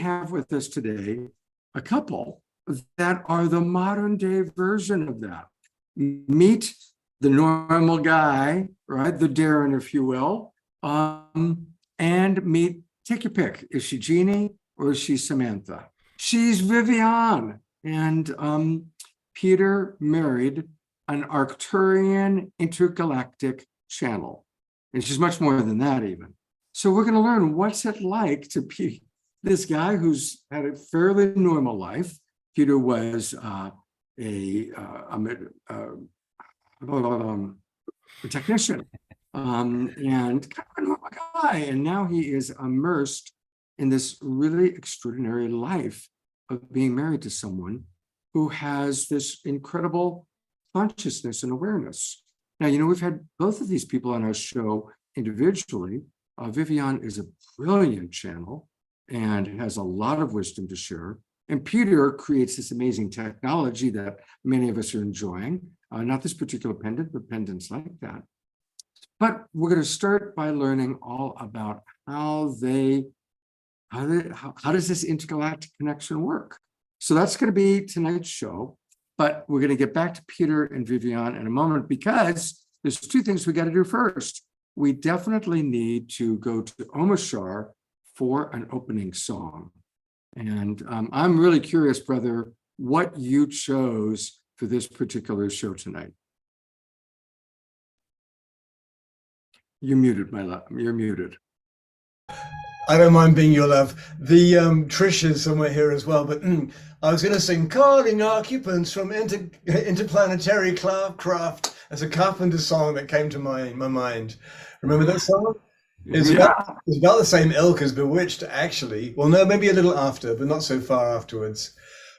have with us today a couple that are the modern day version of that. Meet the normal guy, right? The Darren, if you will, and meet, take your pick. Is she Jeannie or is she Samantha? She's Viviane. And Peter married an Arcturian intergalactic channel. And she's much more than that even. So we're going to learn what's it like to be this guy who's had a fairly normal life. Peter was a technician and kind of a normal guy. And now he is immersed in this really extraordinary life of being married to someone who has this incredible consciousness and awareness. Now, you know, we've had both of these people on our show individually. Viviane is a brilliant channel and has a lot of wisdom to share. And Peter creates this amazing technology that many of us are enjoying. Not this particular pendant, but pendants like that. But we're going to start by learning all about how does this intergalactic connection work? So that's going to be tonight's show. But we're going to get back to Peter and Viviane in a moment because there's two things we got to do first. We definitely need to go to Omashar for an opening song. And I'm really curious, brother, what you chose for this particular show tonight. You're muted, my love. You're muted. I don't mind being your love. The Trish is somewhere here as well, but I was going to sing "Calling Occupants from Interplanetary Craft" as a Carpenter song that came to my mind. Remember that song? It's about the same ilk as Bewitched, actually. Well, no, maybe a little after, but not so far afterwards.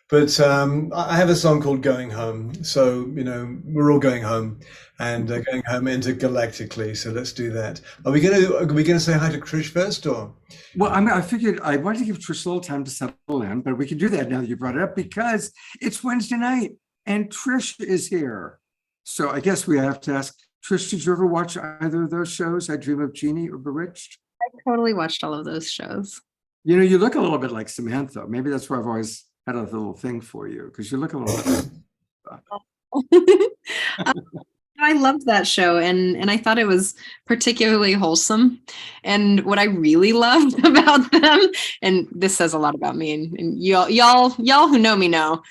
But I have a song called "Going Home." So, you know, we're all going home and going home intergalactically. So let's do that. Are we going to say hi to Trish first, or? Well, I figured I wanted to give Trish a little time to settle in, but we can do that now that you brought it up because it's Wednesday night and Trish is here. So I guess we have to ask Trish, did you ever watch either of those shows, I Dream of Jeannie or Bewitched? I totally watched all of those shows. You know, you look a little bit like Samantha. Maybe that's why I've always had a little thing for you, because you look a little bit. I loved that show, and I thought it was particularly wholesome. And what I really loved about them, and this says a lot about me, and y'all who know me know,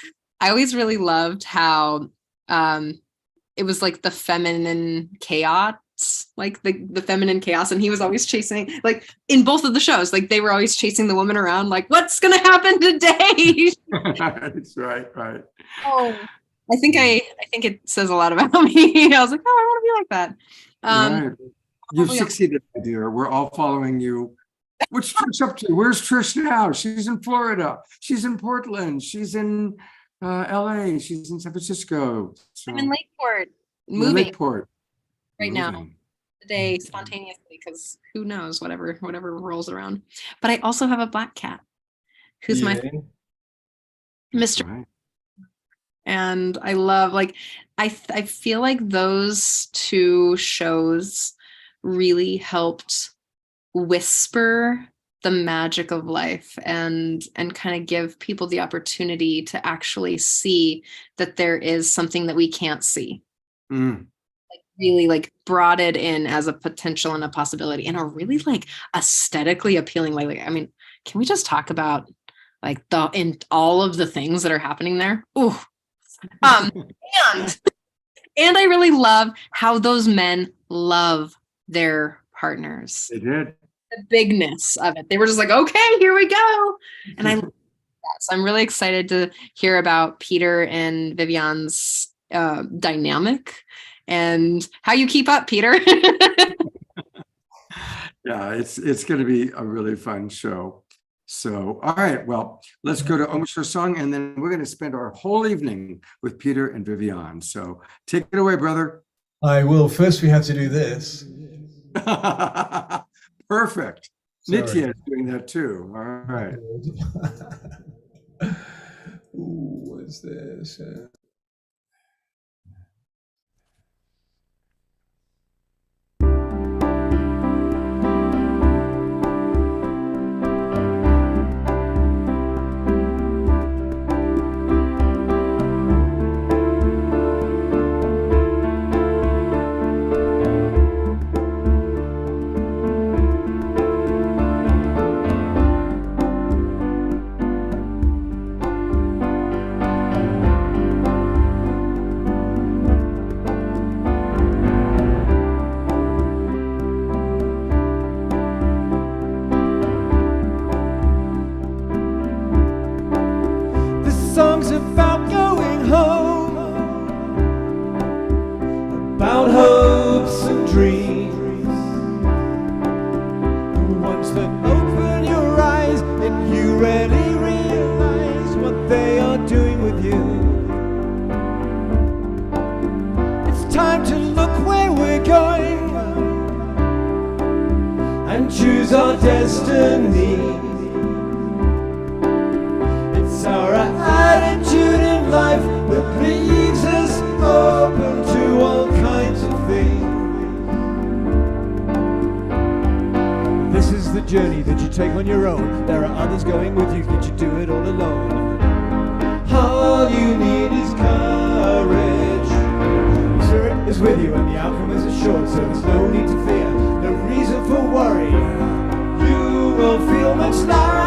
I always really loved how it was like the feminine chaos, like the feminine chaos, and he was always chasing, like in both of the shows, like they were always chasing the woman around, like what's gonna happen today? That's right. Oh, I think it says a lot about me. I was like, oh, I want to be like that. Right. You've succeeded, my dear. We're all following you. What's Trish up to? Where's Trish now? She's in Florida. She's in Portland. She's in LA. She's in San Francisco. So, I'm in Lakeport, moving Lakeport right now today spontaneously because who knows, whatever rolls around. But I also have a black cat who's my Mr. Right. And I love, like, I feel like those two shows really helped whisper the magic of life and kind of give people the opportunity to actually see that there is something that we can't see. Like really like brought it in as a potential and a possibility in a really like aesthetically appealing way. Like, I mean, can we just talk about like in all of the things that are happening there? Ooh. And I really love how those men love their partners. They did. The bigness of it. They were just like, okay, here we go. And I love that. So I'm really excited to hear about Peter and Viviane's dynamic and how you keep up, Peter. Yeah, it's going to be a really fun show. So, all right, well, let's go to Omashar song, and then we're going to spend our whole evening with Peter and Viviane. So take it away, brother. I will. First, we have to do this. Perfect. Sorry. Nitya is doing that too. All right. Ooh, what is this? barely realize what they are doing with you. It's time to look where we're going and choose our destiny. It's our attitude in life that leaves us open to all kinds of things. This is the journey that you take on your own. There are others going with you, yet you do it all alone. All you need is courage. Spirit is with you and the outcome is assured, so there's no need to fear, no reason for worry. You will feel much lighter.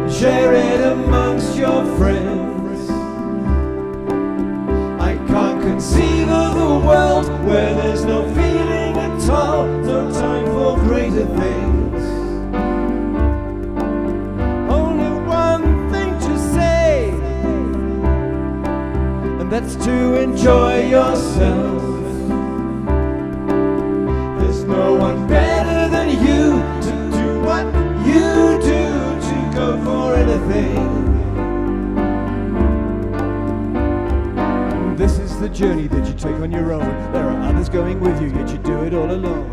Share it amongst your friends. I can't conceive of a world where there's no feeling at all, no time for greater things. Only one thing to say, and that's to enjoy yourself. There's no one better than you to do what you do, go for anything. This is the journey that you take on your own. There are others going with you, yet you do it all alone.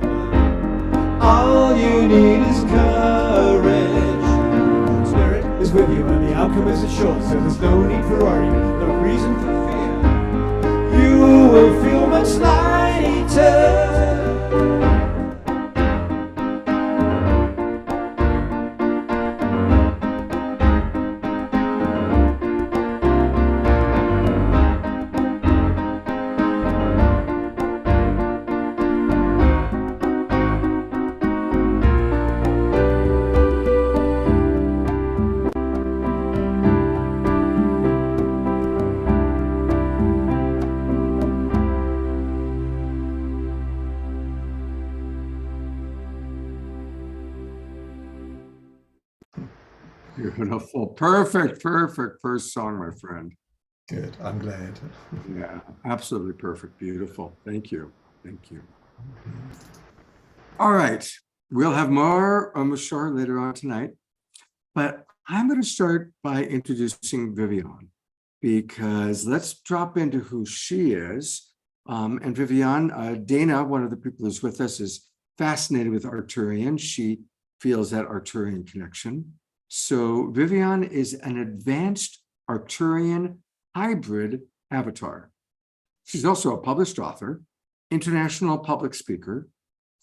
All you need is courage. Spirit is with you and the outcome is assured, so there's no need for worry, no reason for fear. You will feel much lighter. Beautiful. Perfect first song, my friend. Good. I'm glad. Yeah, absolutely perfect. Beautiful. Thank you. Thank you. All right. We'll have more with Shar later on tonight, but I'm going to start by introducing Viviane, because let's drop into who she is. And Viviane, Dana, one of the people who's with us, is fascinated with Arcturian. She feels that Arcturian connection. So Viviane is an advanced Arcturian hybrid avatar. She's also a published author, international public speaker,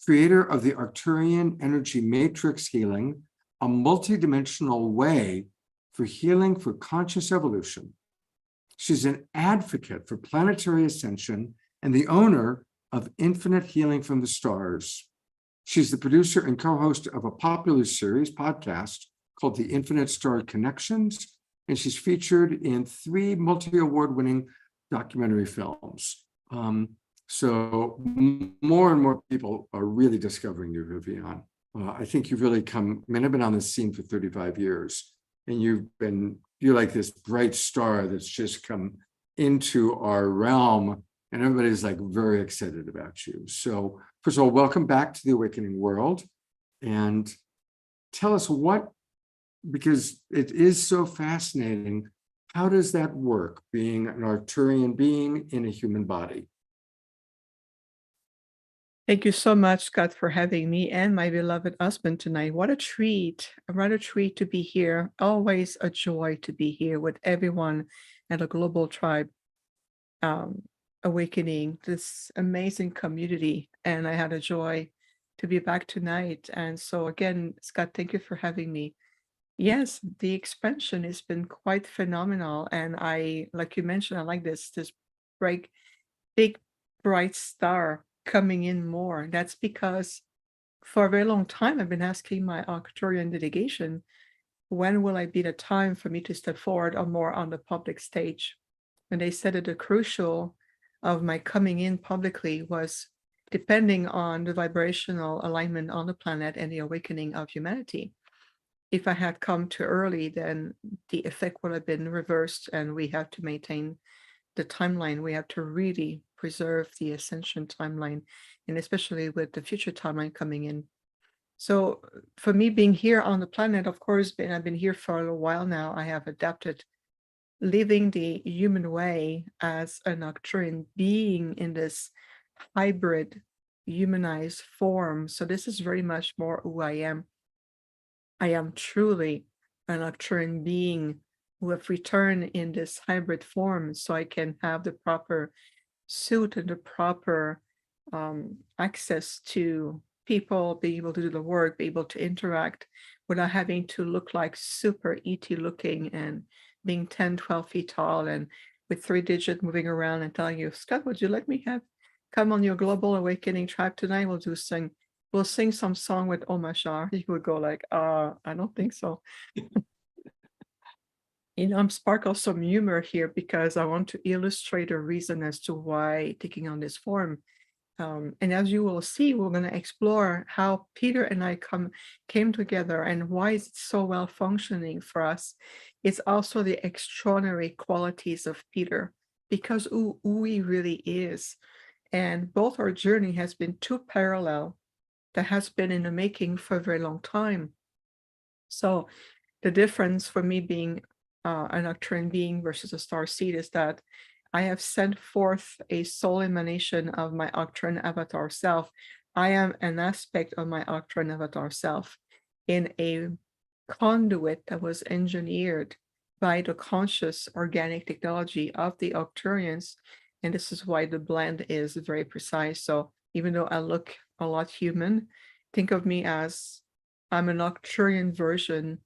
creator of the Arcturian energy matrix healing, a multidimensional way for healing for conscious evolution. She's an advocate for planetary ascension and the owner of Infinite Healing from the Stars. She's the producer and co-host of a popular series podcast called The Infinite Star Connections, and she's featured in 3 multi-award-winning documentary films. So more and more people are really discovering you, Viviane. I think you've really come, I mean, I've been on this scene for 35 years, and you're like this bright star that's just come into our realm, and everybody's like very excited about you. So first of all, welcome back to the Awakening World, and tell us because it is so fascinating, how does that work, being an Arcturian being in a human body? Thank you so much, Scott, for having me and my beloved husband tonight. What a treat, a treat to be here. Always a joy to be here with everyone at a Global Tribe Awakening, this amazing community. And I had a joy to be back tonight. And so again, Scott, thank you for having me. Yes, the expansion has been quite phenomenal. And like you mentioned, I like this big, bright star coming in more. That's because for a very long time, I've been asking my Arcturian delegation, when will I be the time for me to step forward or more on the public stage? And they said that the crucial of my coming in publicly was depending on the vibrational alignment on the planet and the awakening of humanity. If I had come too early, then the effect would have been reversed, and we have to maintain the timeline. We have to really preserve the Ascension timeline, and especially with the future timeline coming in. So for me, being here on the planet, of course, I've been here for a little while now. I have adapted living the human way as an Arcturian being in this hybrid humanized form. So this is very much more who I am. I am truly an Arcturian being who have returned in this hybrid form, so I can have the proper suit and the proper access to people, be able to do the work, be able to interact without having to look like super ET looking and being 10, 12 feet tall and with 3-digit moving around and telling you, Scott, would you let me come on your Global Awakening tribe tonight? We'll sing some song with Omashar. You would go like, I don't think so. I'm sparkle some humor here because I want to illustrate a reason as to why taking on this form. And as you will see, we're going to explore how Peter and I came together and why it's so well functioning for us. It's also the extraordinary qualities of Peter, because who he really is. And both our journey has been too parallel, that has been in the making for a very long time. So the difference for me being an Arcturian being versus a star seed is that I have sent forth a soul emanation of my Arcturian avatar self. I am an aspect of my Arcturian avatar self in a conduit that was engineered by the conscious organic technology of the Arcturians. And this is why the blend is very precise. So even though I look a lot human, think of me as I'm an Arcturian version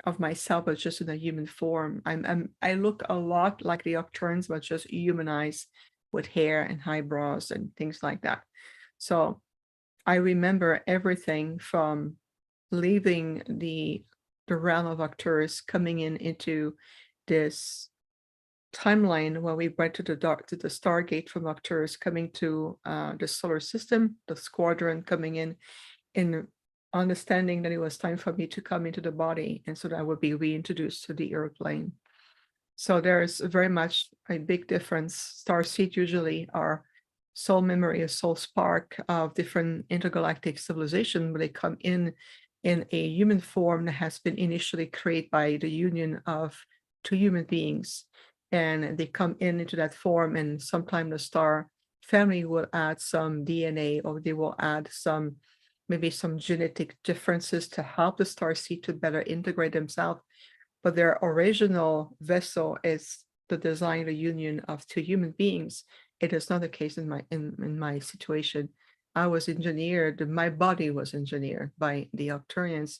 of myself, but just in a human form. I look a lot like the Arcturians, but just humanized with hair and eyebrows and things like that. So I remember everything from leaving the realm of Arcturus, coming into this timeline where we went to the Stargate from Arcturus, coming to the solar system, the squadron coming in understanding that it was time for me to come into the body, and so that I would be reintroduced to the earth plane. So there's very much a big difference. Starseed usually are soul memory, a soul spark of different intergalactic civilization, where they come in a human form that has been initially created by the union of two human beings. And they come into that form, and sometimes the star family will add some DNA, or they will add maybe some genetic differences to help the starseed to better integrate themselves. But their original vessel is the design, the union of two human beings. It is not the case in my situation. I was engineered, my body was engineered by the Arcturians,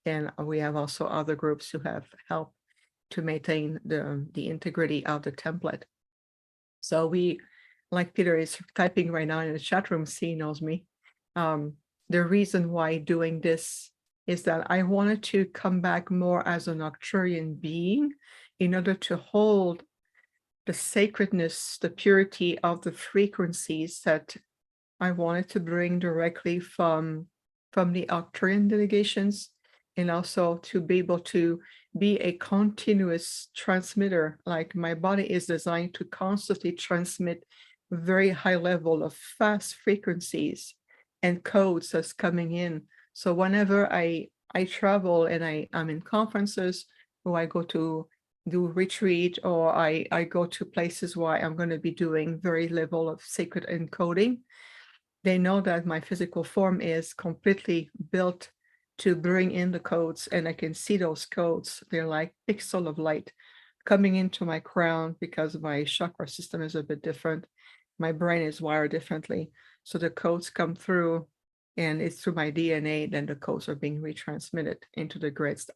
and we have also other groups who have helped to maintain the integrity of the template. So we, like Peter is typing right now in the chat room, he knows me. The reason why doing this is that I wanted to come back more as an Arcturian being in order to hold the sacredness, the purity of the frequencies that I wanted to bring directly from the Arcturian delegations, and also to be able to be a continuous transmitter. Like my body is designed to constantly transmit very high level of fast frequencies and codes that's coming in. So whenever I travel and I'm in conferences, or I go to do retreat, or I go to places where I'm going to be doing very level of sacred encoding, they know that my physical form is completely built to bring in the codes, and I can see those codes. They're like pixel of light coming into my crown, because my chakra system is a bit different. My brain is wired differently. So the codes come through, and it's through my DNA, then the codes are being retransmitted into the grids.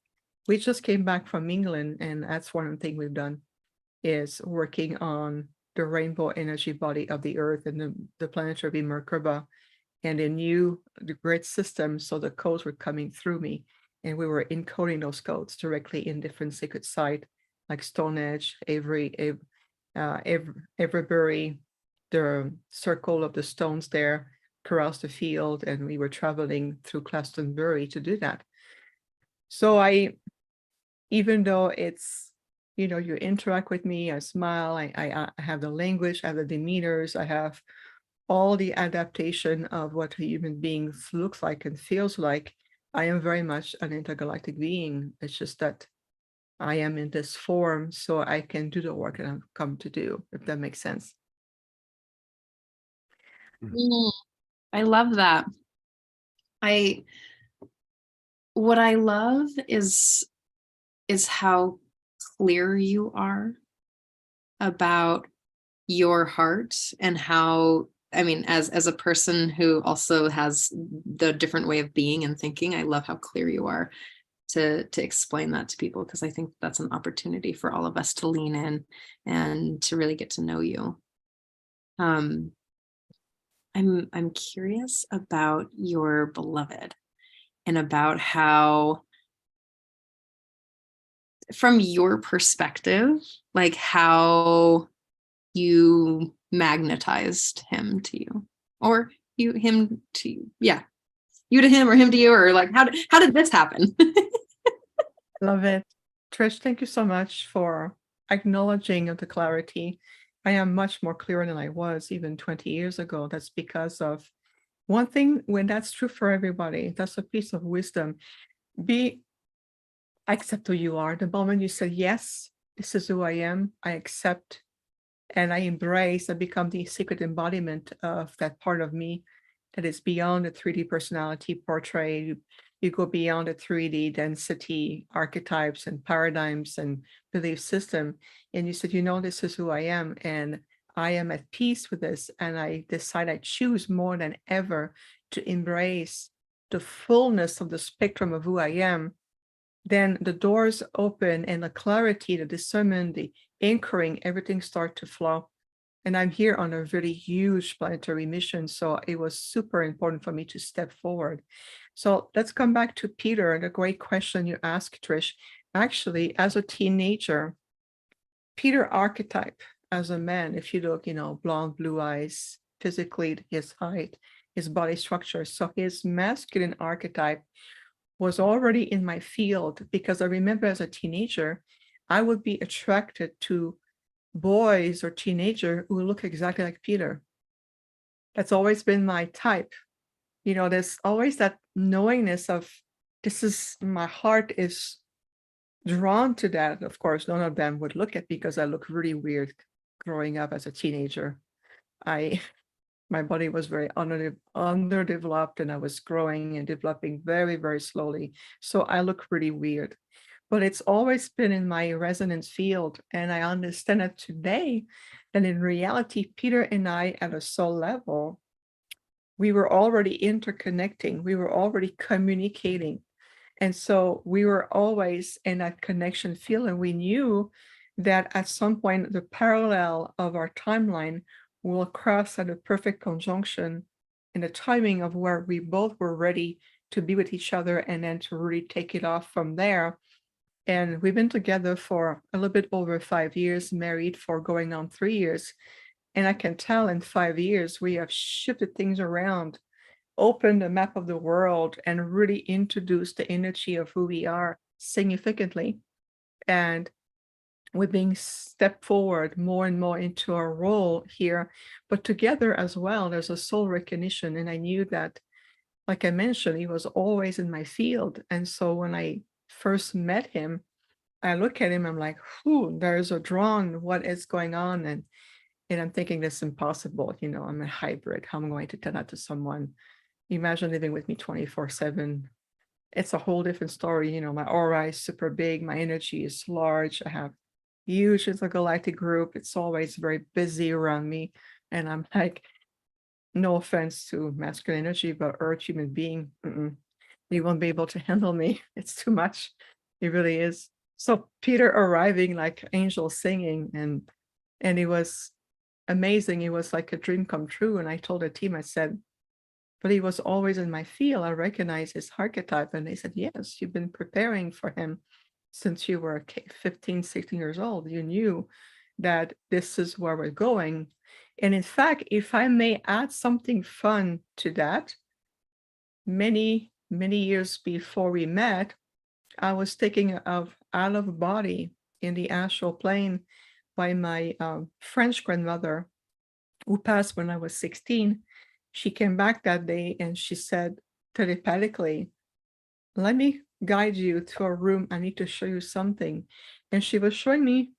We just came back from England, and that's one of the things we've done, is working on the rainbow energy body of the earth and the planetary Merkaba. and they knew the grid system, so the codes were coming through me, and we were encoding those codes directly in different sacred sites like Stonehenge, Avebury, the circle of the stones there across the field, and we were traveling through Glastonbury to do that. So even though it's, you interact with me, I smile, I have the language, I have the demeanors, I have all the adaptation of what a human being looks like and feels like. I am very much an intergalactic being. It's just that I am in this form so I can do the work that I've come to do, if that makes sense. I love that. What I love is how clear you are about your heart, and how, I mean, as a person who also has the different way of being and thinking, I love how clear you are to explain that to people, because I think that's an opportunity for all of us to lean in and to really get to know you. I'm curious about your beloved, and about how, from your perspective, like how you magnetized him to you, or him to you. Yeah. You to him, or him to you, or like, how did this happen? Love it. Trish, thank you so much for acknowledging the clarity. I am much more clear than I was even 20 years ago. That's because of one thing, when that's true for everybody, that's a piece of wisdom. Accept who you are. The moment you say, yes, this is who I am, I accept and I embrace, I become the secret embodiment of that part of me that is beyond the 3D personality portrait. You go beyond the 3D density, archetypes and paradigms and belief system. And you said, this is who I am. And I am at peace with this. And I decide, I choose more than ever to embrace the fullness of the spectrum of who I am. Then the doors open, and the clarity, the discernment, the anchoring, everything start to flow. And I'm here on a really huge planetary mission. So it was super important for me to step forward. So let's come back to Peter, and a great question you asked, Trish. Actually, as a teenager, Peter archetype as a man, if you look, blonde, blue eyes, physically, his height, his body structure. So his masculine archetype was already in my field, because I remember as a teenager, I would be attracted to boys or teenager who look exactly like Peter. That's always been my type. There's always that knowingness of, this is, my heart is drawn to that. Of course, none of them would look at me because I look really weird growing up as a teenager. My body was very underdeveloped, and I was growing and developing very, very slowly. So I look really weird. But it's always been in my resonance field. And I understand it today that in reality, Peter and I, at a soul level, we were already interconnecting. We were already communicating. And so we were always in that connection field. And we knew that at some point, the parallel of our timeline will cross at a perfect conjunction in the timing of where we both were ready to be with each other, and then to really take it off from there. And we've been together for a little bit over 5 years, married for going on 3 years. And I can tell in 5 years, we have shifted things around, opened the map of the world, and really introduced the energy of who we are significantly. And we're being stepped forward more and more into our role here, but together as well, there's a soul recognition. And I knew that, like I mentioned, he was always in my field. And so when I first met him, I look at him, I'm like, there's a drawn, what is going on? And I'm thinking, this is impossible. I'm a hybrid. How am I going to tell that to someone? Imagine living with me 24/7. It's a whole different story. My aura is super big. My energy is large. I have huge intergalactic group. It's always very busy around me. And I'm like, no offense to masculine energy, but earth human being, you won't be able to handle me. It's too much. It really is. So Peter arriving like angels singing, and it was amazing. It was like a dream come true. And I told the team, I said, but he was always in my field. I recognized his archetype. And they said, yes, you've been preparing for him since you were 15, 16 years old. You knew that this is where we're going. And in fact, if I may add something fun to that, many, many years before we met, I was taken out of body in the astral plane by my French grandmother, who passed when I was 16. She came back that day and she said telepathically, let me guide you to a room. I need to show you something. And she was showing me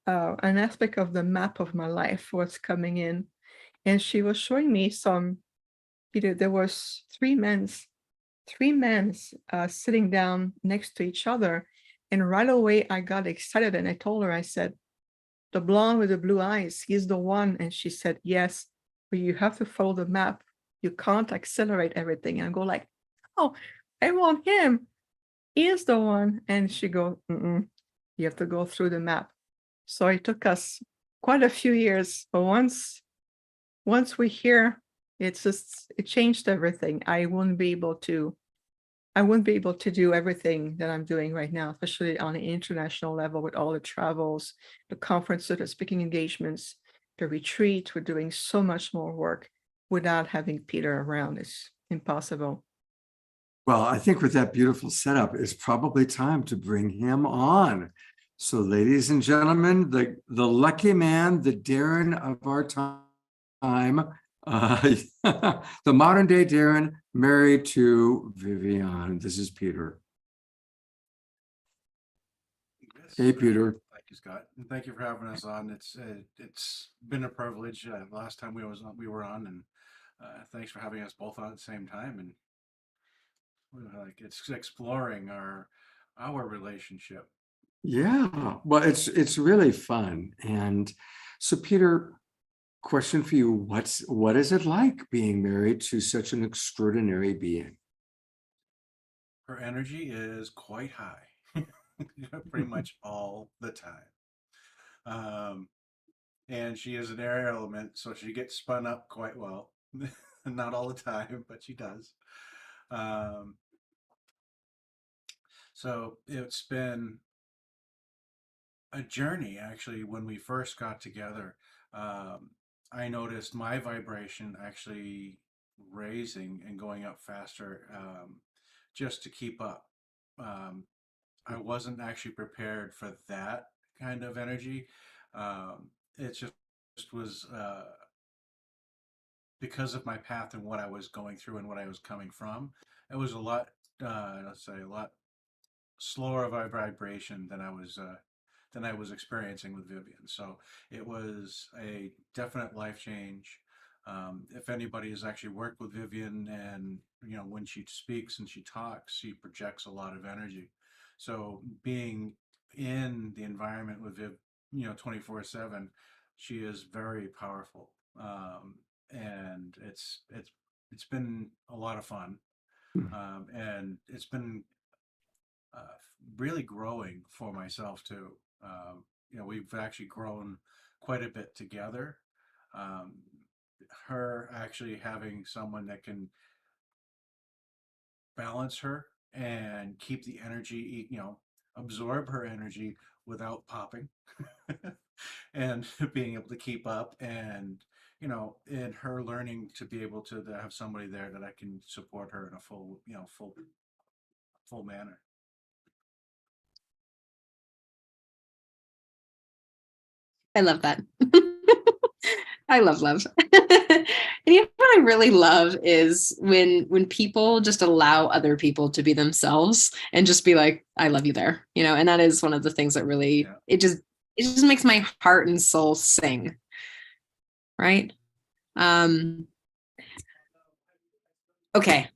an aspect of the map of my life, what's coming in. And she was showing me there was three men sitting down next to each other. And right away I got excited and I told her, I said, the blonde with the blue eyes, he's the one. And she said, yes, but you have to follow the map. You can't accelerate everything. And I go like, oh, I want him. He is the one. And she go, you have to go through the map. So it took us quite a few years, but once we're here, it changed everything. I wouldn't be able to do everything that I'm doing right now, especially on an international level with all the travels, the conferences, the speaking engagements, the retreat. We're doing so much more work without having Peter around. It's impossible. Well, I think with that beautiful setup, it's probably time to bring him on. So, ladies and gentlemen, the lucky man, the Darren of our time, the modern day Darren, married to Viviane. This is Peter. Hey, Peter. Thank you, Scott, and thank you for having us on. It's been a privilege. Last time we were on, and thanks for having us both on at the same time. And like it's exploring our relationship. Yeah, well, it's really fun. And so, Peter, question for you: what is it like being married to such an extraordinary being? Her energy is quite high, pretty much all the time. And she is an air element, so she gets spun up quite well. Not all the time, but she does. So it's been a journey, actually. When we first got together, I noticed my vibration actually raising and going up faster, just to keep up. I wasn't actually prepared for that kind of energy. It just was because of my path and what I was going through and what I was coming from. It was a lot, let's say, a lot slower of a vibration than I was experiencing with Vivian. So it was a definite life change. If anybody has actually worked with Vivian, and when she speaks and she talks, she projects a lot of energy. So being in the environment with Viv, 24/7, she is very powerful, and it's been a lot of fun, and it's been really growing for myself too. We've actually grown quite a bit together. Her actually having someone that can balance her and keep the energy, absorb her energy without popping, and being able to keep up, and in her learning to be able to have somebody there that I can support her in a full manner. I love that. I love. And you know what I really love is when people just allow other people to be themselves and just be like, I love you there, and that is one of the things that really, Yeah. it just makes my heart and soul sing. Right. Okay.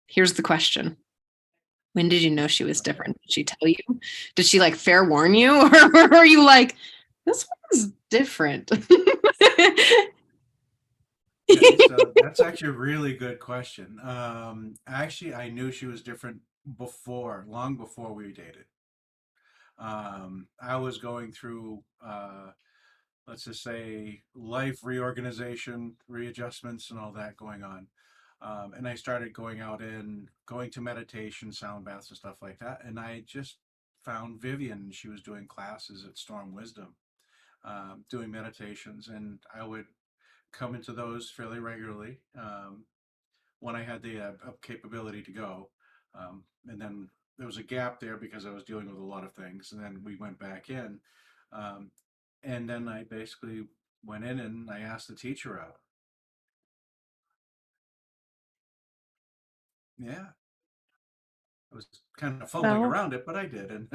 Here's the question. When did you know she was different? Did she tell you? Did she like fair warn you? Or were you like, this one's different? Okay, so that's actually a really good question. Actually, I knew she was different long before we dated. I was going through, let's just say, life reorganization, readjustments, and all that going on. And I started going to meditation, sound baths and stuff like that. And I just found Vivian. She was doing classes at Storm Wisdom, doing meditations. And I would come into those fairly regularly when I had the capability to go. And then there was a gap there because I was dealing with a lot of things. And then we went back in. And then I basically went in and I asked the teacher out. Yeah. I was kind of fumbling Well, around it, but I did. And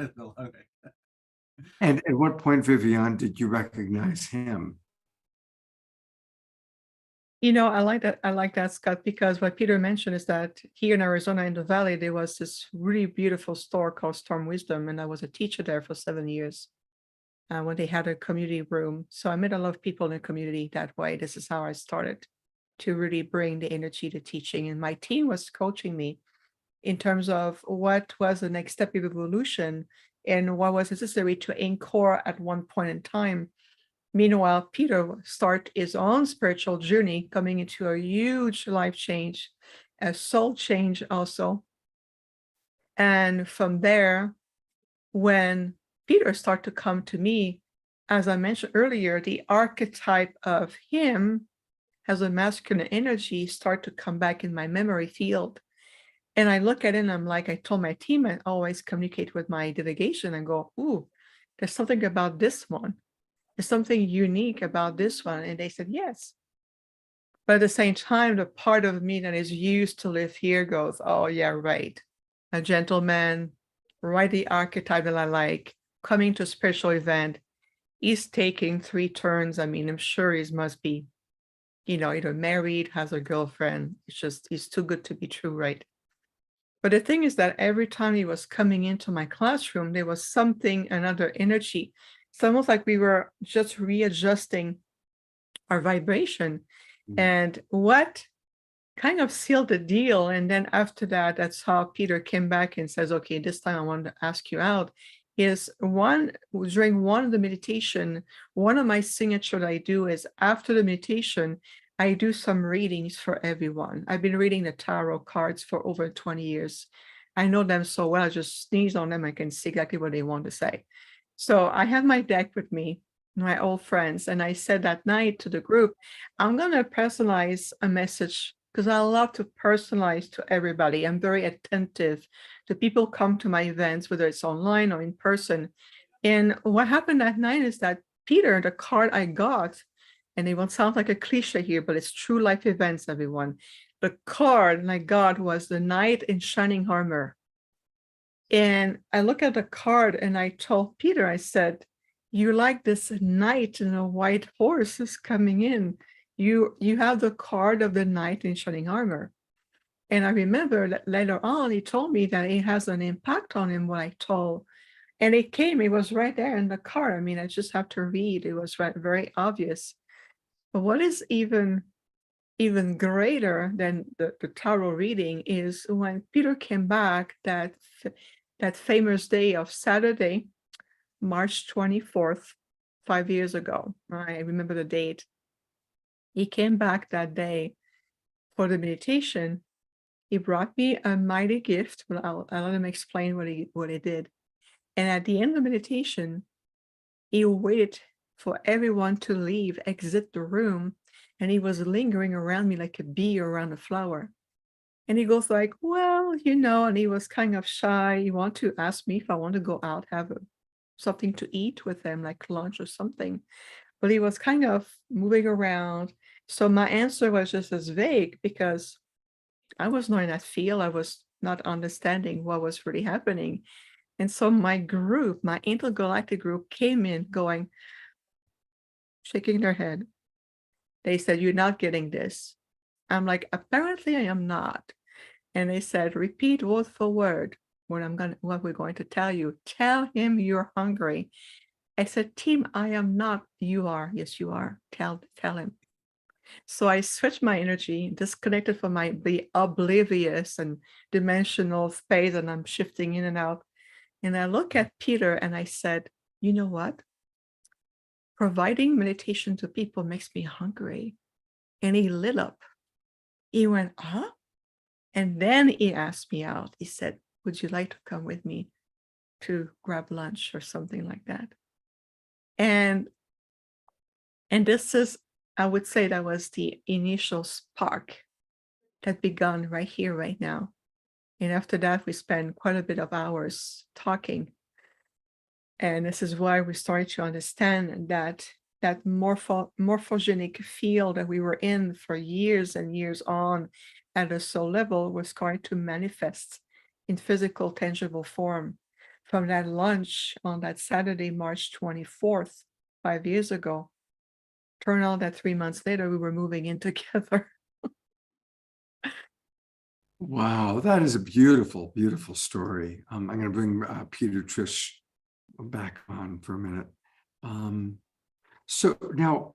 And at what point, Vivian, did you recognize him? I like that. I like that, Scott, because what Peter mentioned is that here in Arizona in the Valley, there was this really beautiful store called Storm Wisdom, and I was a teacher there for 7 years when they had a community room. So I met a lot of people in the community that way. This is how I started to really bring the energy to teaching. And my team was coaching me in terms of what was the next step of evolution and what was necessary to anchor at one point in time. Meanwhile, Peter start his own spiritual journey, coming into a huge life change, a soul change also. And from there, when Peter started to come to me, as I mentioned earlier, the archetype of him as a masculine energy start to come back in my memory field. And I look at it and I'm like, I told my team, I always communicate with my delegation and go, ooh, there's something about this one. There's something unique about this one. And they said, yes. But at the same time, the part of me that is used to live here goes, oh, yeah, right. A gentleman, right, the archetype that I like, coming to a spiritual event. He's taking 3 turns. I mean, I'm sure he must be, either married, has a girlfriend. He's too good to be true, right? But the thing is that every time he was coming into my classroom, there was another energy. It's almost like we were just readjusting our vibration. And what kind of sealed the deal. And then after that, that's how Peter came back and says, okay, this time I want to ask you out. During one of the meditation, one of my signature that I do is after the meditation, I do some readings for everyone. I've been reading the tarot cards for over 20 years. I know them so well, I just sneeze on them, I can see exactly what they want to say. So I have my deck with me, my old friends, and I said that night to the group, I'm going to personalize a message because I love to personalize to everybody. I'm very attentive to people come to my events, whether it's online or in person. And what happened that night is that Peter, the card I got, and it won't sound like a cliche here, but it's true life events, everyone. The card I got was the Knight in Shining Armor. And I look at the card and I told Peter, I said, you like this knight and a white horse is coming in. You have the card of the Knight in Shining Armor. And I remember that later on, he told me that it has an impact on him, what I told. And it was right there in the card. I mean, I just have to read. It was very obvious. But what is even greater than the tarot reading is when Peter came back that famous day of Saturday, March 24th, 5 years ago. I remember the date. He came back that day for the meditation. He brought me a mighty gift, but I'll let him explain what he did. And at the end of the meditation, he waited for everyone to leave, exit the room, and he was lingering around me like a bee around a flower. And he goes like, well, and he was kind of shy. He wanted to ask me if I want to go out, have something to eat with him, like lunch or something. But he was kind of moving around. So my answer was just as vague because I was not in that field. I was not understanding what was really happening. And so my group, my intergalactic group came in going, shaking their head. They said, you're not getting this. I'm like, apparently I am not. And they said, repeat word for word what we're going to tell you. Tell him you're hungry. I said, team, I am not. You are. Yes, you are. Tell him. So I switched my energy, disconnected from the oblivious and dimensional space, and I'm shifting in and out. And I look at Peter and I said, you know what? Providing meditation to people makes me hungry. And he lit up. He went, huh? And then he asked me out. He said, would you like to come with me to grab lunch or something like that? And this is, I would say that was the initial spark that began right here, right now. And after that, we spent quite a bit of hours talking. And this is why we started to understand that morphogenic field that we were in for years and years on at a soul level was going to manifest in physical, tangible form. From that lunch on that Saturday, March 24th, 5 years ago, turned out that 3 months later, we were moving in together. Wow, that is a beautiful, beautiful story. I'm going to bring Peter Trish back on for a minute. So now,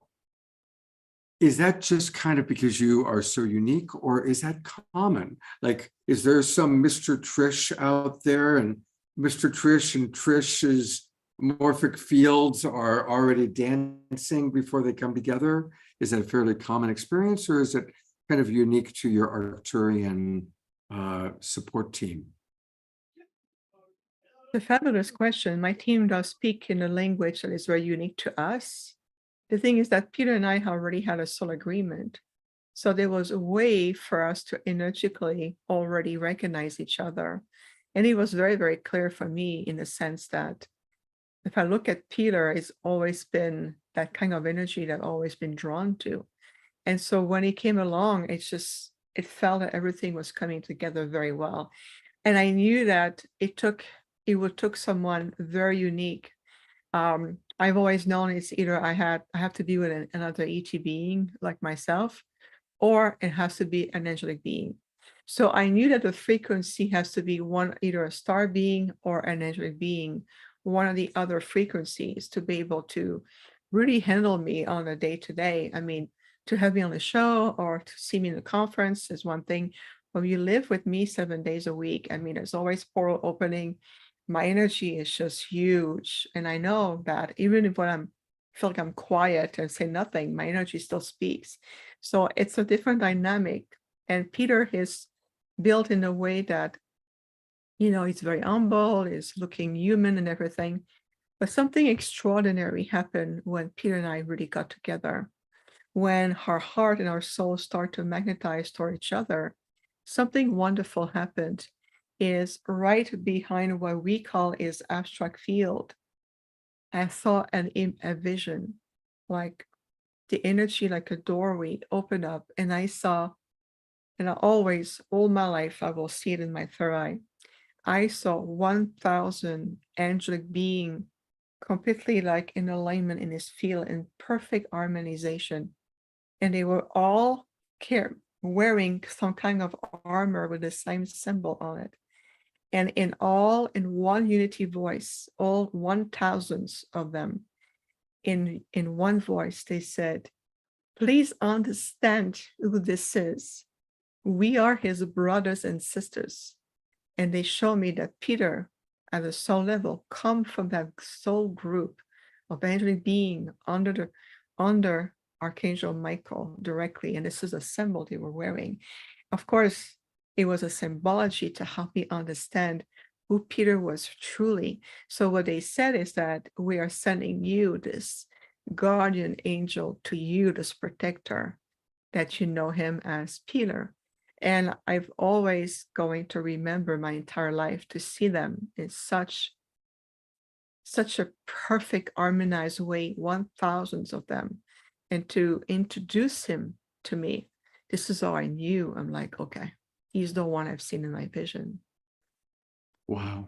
is that just kind of because you are so unique, or is that common? Like, is there some Mr. Trish out there, and Mr. Trish and Trish's morphic fields are already dancing before they come together? Is that a fairly common experience, or is it kind of unique to your Arcturian support team? A fabulous question. My team does speak in a language that is very unique to us. The thing is that Peter and I already had a soul agreement. So there was a way for us to energetically already recognize each other. And it was very, very clear for me in the sense that if I look at Peter, it's always been that kind of energy that I've always been drawn to. And so when he came along, it felt that everything was coming together very well. And I knew that it would took someone very unique. I've always known it's either I have to be with another ET being like myself, or it has to be an angelic being. So I knew that the frequency has to be either a star being or an angelic being, one of the other frequencies, to be able to really handle me on a day-to-day. I mean, to have me on the show or to see me in the conference is one thing. When you live with me 7 days a week, I mean, there's always portal opening. My energy is just huge. And I know that even if I feel like I'm quiet and say nothing, my energy still speaks. So it's a different dynamic. And Peter is built in a way that, he's very humble, is looking human and everything. But something extraordinary happened when Peter and I really got together. When our heart and our soul start to magnetize toward each other, something wonderful happened. Is right behind what we call is abstract field. I saw a vision, like the energy, like a doorway open up, and I saw, and I always, all my life, I will see it in my third eye. I saw 1,000 angelic being completely like in alignment in this field in perfect harmonization. And they were all wearing some kind of armor with the same symbol on it. And in one unity voice, all 1,000 of them, in one voice, they said, please understand who this is. We are his brothers and sisters. And they show me that Peter, at a soul level, come from that soul group of angelic being under Archangel Michael directly. And this is a symbol they were wearing. Of course, it was a symbology to help me understand who Peter was truly. So what they said is that we are sending you this guardian angel to you, this protector, that you know him as Peter. And I've always going to remember my entire life to see them in such a perfect harmonized way, 1,000 of them, and to introduce him to me. This is how I knew. I'm like, okay, he's the one I've seen in my vision. Wow.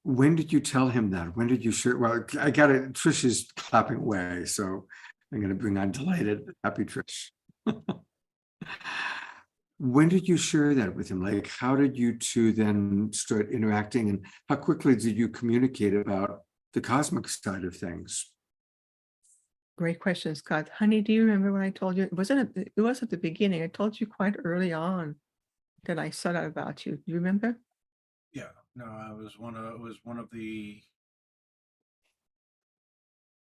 When did you tell him that? When did you share? Well, I got it. Trish is clapping away, so I'm going to bring on delighted, happy Trish. When did you share that with him? Like, how did you two then start interacting, and how quickly did you communicate about the cosmic side of things? Great question, Scott. Honey, do you remember when I told you? It was at the beginning. I told you quite early on that I saw that about you. Do you remember? Yeah, no, it was one of the,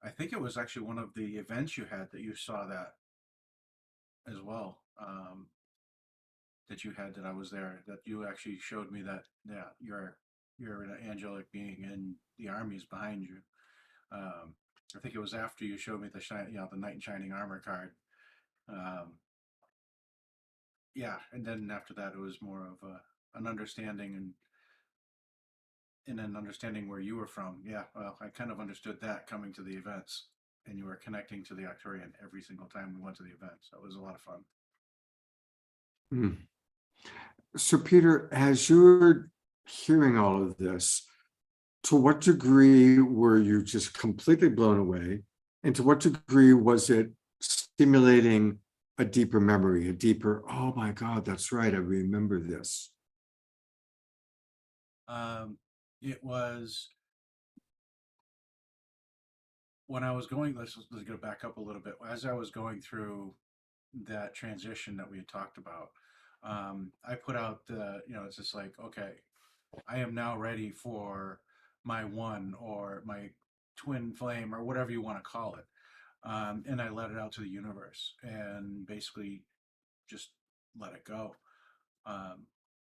I think it was actually one of the events you had that you saw that as well. that you had that I was there, that you actually showed me that, yeah, you're an angelic being and the army's behind you. I think it was after you showed me the knight in shining armor card. Um, yeah, and then after that, it was more of an understanding and an understanding where you were from. Yeah, well, I kind of understood that coming to the events, and you were connecting to the Arcturian every single time we went to the event. So it was a lot of fun. Mm. So, Peter, as you're hearing all of this, to what degree were you just completely blown away? And to what degree was it stimulating a deeper memory, a deeper, oh my God, that's right, I remember this? It was when I was going, let's go back up a little bit. As I was going through that transition that we had talked about, I put out it's just like, okay, I am now ready for my one or my twin flame or whatever you want to call it. And I let it out to the universe and basically just let it go.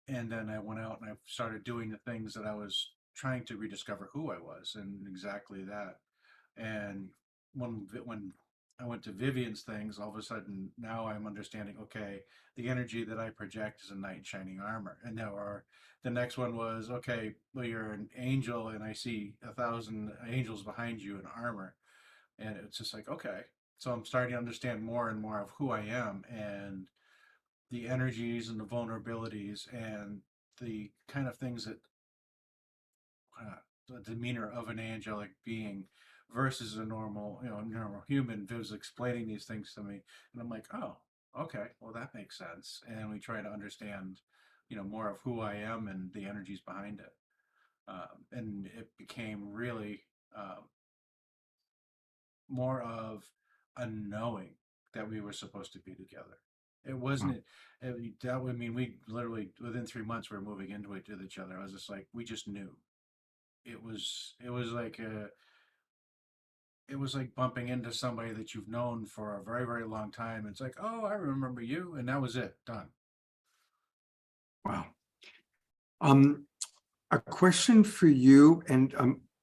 And then I went out and I started doing the things that I was trying to rediscover who I was, and exactly that. And when I went to Vivian's things, all of a sudden now I'm understanding, okay, the energy that I project is a knight in shining armor. And now the next one was, okay, well, you're an angel and I see 1,000 angels behind you in armor. And it's just like, okay. So I'm starting to understand more and more of who I am and the energies and the vulnerabilities and the kind of things that the demeanor of an angelic being versus a normal human was explaining these things to me, and I'm like, oh, okay, well, that makes sense. And we try to understand more of who I am and the energies behind it. And it became really more of a knowing that we were supposed to be together. It wasn't. That would mean we literally within 3 months we were moving into it with each other. I was just like, we just knew. It was. It was like bumping into somebody that you've known for a very, very long time. It's like, oh, I remember you, and that was it. Done. Wow. A question for you, and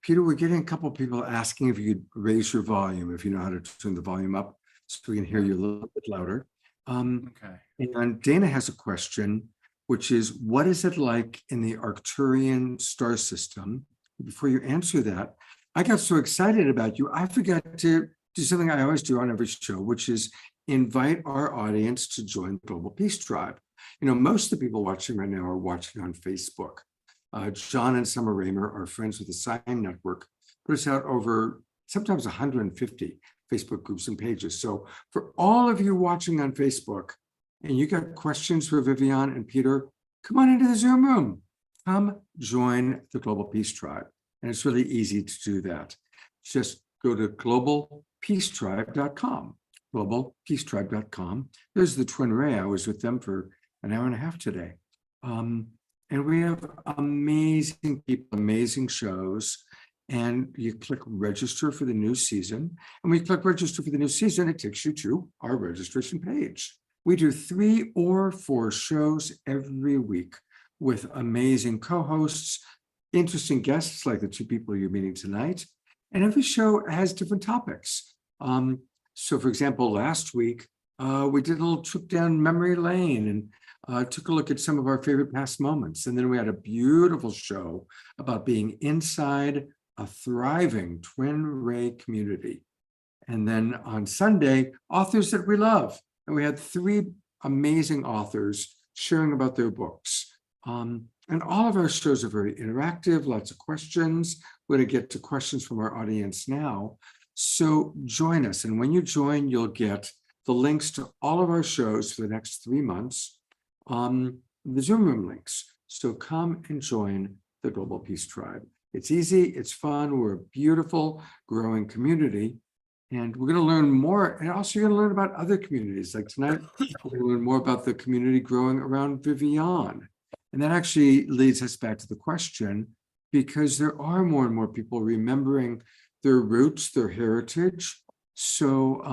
Peter, we're getting a couple of people asking if you could raise your volume, if you know how to turn the volume up, so we can hear you a little bit louder. Okay. And Dana has a question, which is, what is it like in the Arcturian star system? Before you answer that, I got so excited about you, I forgot to do something I always do on every show, which is invite our audience to join the Global Peace Tribe. Most of the people watching right now are watching on Facebook. John and Summer Raymer are friends with the Sign Network, put us out over sometimes 150 Facebook groups and pages. So for all of you watching on Facebook, and you got questions for Viviane and Peter, come on into the Zoom room. Come join the Global Peace Tribe. And it's really easy to do that. Just go to globalpeacetribe.com, globalpeacetribe.com. There's the Twin Ray. I was with them for an hour and a half today. And we have amazing people, amazing shows. And you click register for the new season. And when you click register for the new season, it takes you to our registration page. We do 3 or 4 shows every week with amazing co-hosts, interesting guests like the 2 people you're meeting tonight. And every show has different topics. So for example, last week, we did a little trip down memory lane and took a look at some of our favorite past moments. And then we had a beautiful show about being inside a thriving Twin Ray community. And then on Sunday, authors that we love. And we had 3 amazing authors sharing about their books. And all of our shows are very interactive, lots of questions. We're going to get to questions from our audience now. So join us. And when you join, you'll get the links to all of our shows for the next 3 months, the Zoom room links. So come and join the Global Peace Tribe. It's easy, it's fun. We're a beautiful, growing community. And we're going to learn more. And also you're going to learn about other communities. Like tonight, we're going to learn more about the community growing around Viviane. And that actually leads us back to the question, because there are more and more people remembering their roots, their heritage. So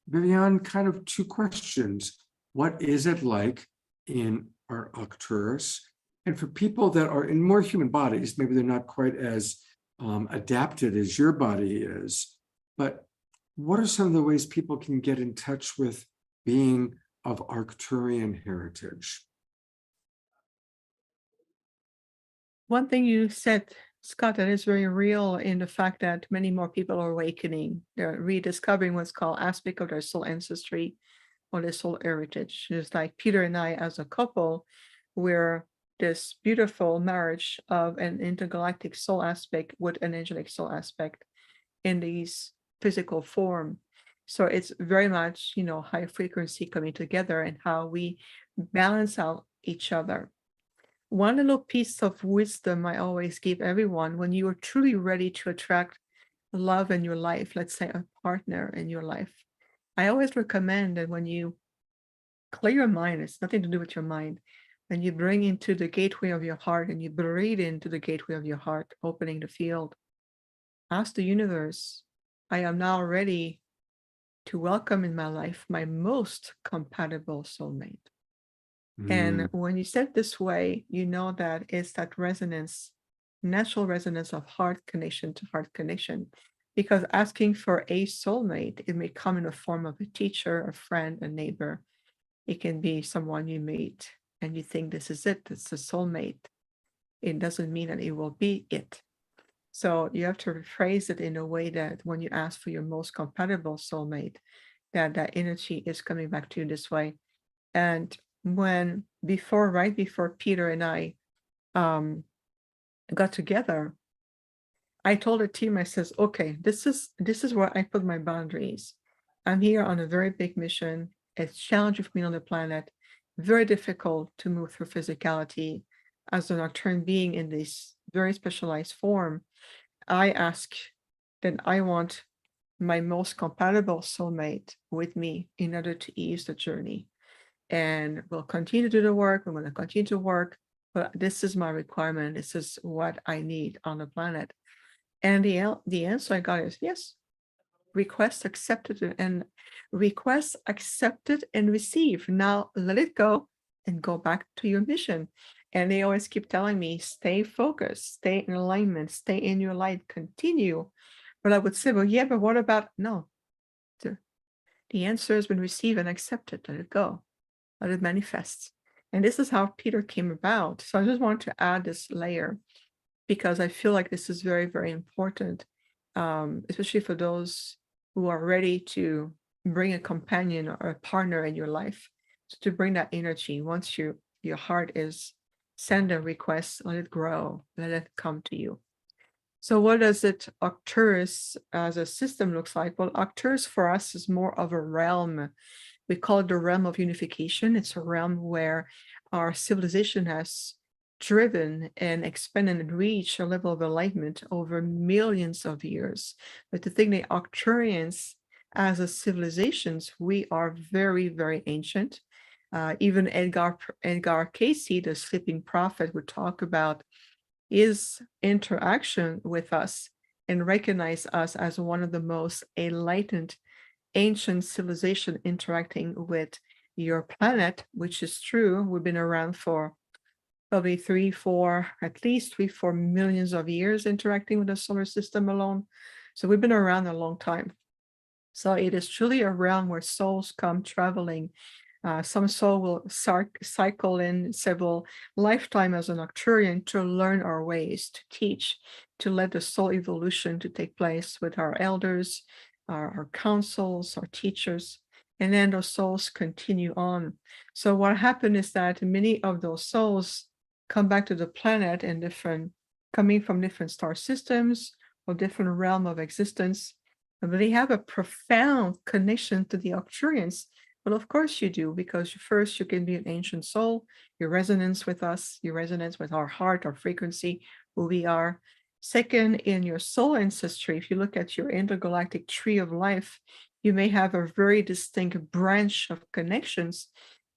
Viviane, kind of 2 questions. What is it like in our Arcturus. And for people that are in more human bodies, maybe they're not quite as adapted as your body is, but what are some of the ways people can get in touch with being of Arcturian heritage? One thing you said, Scott, that is very real in the fact that many more people are awakening. They're rediscovering what's called aspect of their soul ancestry or their soul heritage. Just like Peter and I, as a couple, we're this beautiful marriage of an intergalactic soul aspect with an angelic soul aspect in these physical form. So it's very much, high frequency coming together and how we balance out each other. One little piece of wisdom I always give everyone: when you are truly ready to attract love in your life, let's say a partner in your life, I always recommend that when you clear your mind, it's nothing to do with your mind, when you bring into the gateway of your heart and you breathe into the gateway of your heart, opening the field, ask the universe, I am now ready to welcome in my life my most compatible soulmate. And when you say it this way, you know that it's that resonance, natural resonance of heart connection to heart connection. Because asking for a soulmate, it may come in the form of a teacher, a friend, a neighbor. It can be someone you meet and you think this is it, it's a soulmate. It doesn't mean that it will be it. So you have to rephrase it in a way that when you ask for your most compatible soulmate, that energy is coming back to you this way. And right before Peter and I got together, I told the team, I says, okay, this is where I put my boundaries. I'm here on a very big mission. It's challenging for me on the planet, very difficult to move through physicality as an Arcturian being in this very specialized form. I ask that I want my most compatible soulmate with me in order to ease the journey. And we'll continue to do the work. We're going to continue to work, but this is my requirement. This is what I need on the planet. And the answer I got is yes. Request accepted and received. Now let it go and go back to your mission. And they always keep telling me, stay focused, stay in alignment, stay in your light, continue. But I would say, well, yeah, but what about, no. The answer has been received and accepted. Let it go. Let it manifest. And this is how Peter came about. So I just want to add this layer because I feel like this is very, very important, especially for those who are ready to bring a companion or a partner in your life. So to bring that energy, once your heart is send a request, let it grow, let it come to you. So what does Arcturus as a system looks like? Well, Arcturus for us is more of a realm. We call it the realm of unification. It's a realm where our civilization has driven and expanded and reached a level of enlightenment over millions of years. But the thing, the Arcturians as a civilizations, we are very, very ancient. Even Edgar Cayce, the sleeping prophet, would talk about his interaction with us and recognize us as one of the most enlightened ancient civilization interacting with your planet, which is true. We've been around for probably at least 3-4 millions of years interacting with the solar system alone. So we've been around a long time. So it is truly a realm where souls come traveling. Some soul will cycle in several lifetimes as an Arcturian to learn our ways, to teach, to let the soul evolution to take place with our elders, our councils, our teachers, and then those souls continue on. So what happened is that many of those souls come back to the planet and coming from different star systems or different realm of existence, but they have a profound connection to the Arcturians. Well, of course you do, because first you can be an ancient soul, your resonance with us, your resonance with our heart, our frequency, who we are. Second, in your soul ancestry, if you look at your intergalactic tree of life, you may have a very distinct branch of connections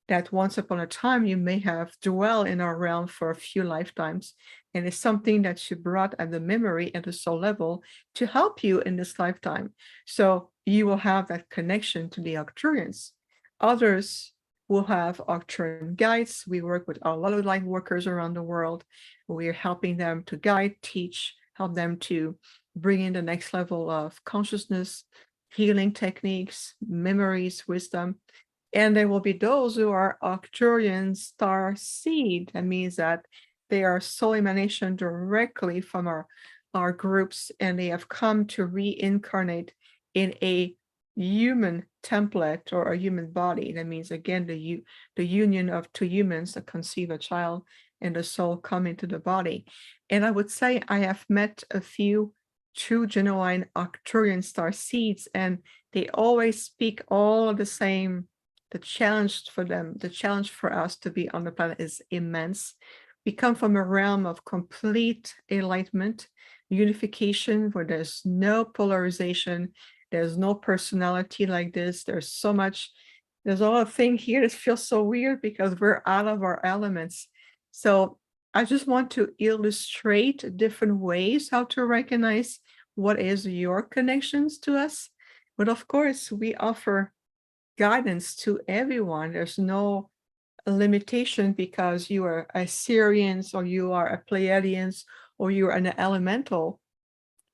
that once upon a time you may have dwelled in our realm for a few lifetimes. And it's something that you brought at the memory at the soul level to help you in this lifetime. So you will have that connection to the Arcturians. Others We'll have Arcturian guides. We work with a lot of light workers around the world. We're helping them to guide, teach, help them to bring in the next level of consciousness, healing techniques, memories, wisdom. And there will be those who are Arcturian star seed. That means that they are soul emanation directly from our groups, and they have come to reincarnate in a human template or a human body. That means, again, the union of two humans that conceive a child and the soul come into the body. And I would say I have met a few true genuine Arcturian star seeds, and they always speak all the same. The challenge for them, the challenge for us to be on the planet is immense. We come from a realm of complete enlightenment, unification, where there's no polarization, there's no personality like this. There's a lot of things here that feel so weird because we're out of our elements. So I just want to illustrate different ways how to recognize what is your connections to us. But of course, we offer guidance to everyone. There's no limitation because you are a Syrians or you are a Pleiadians or you're an elemental.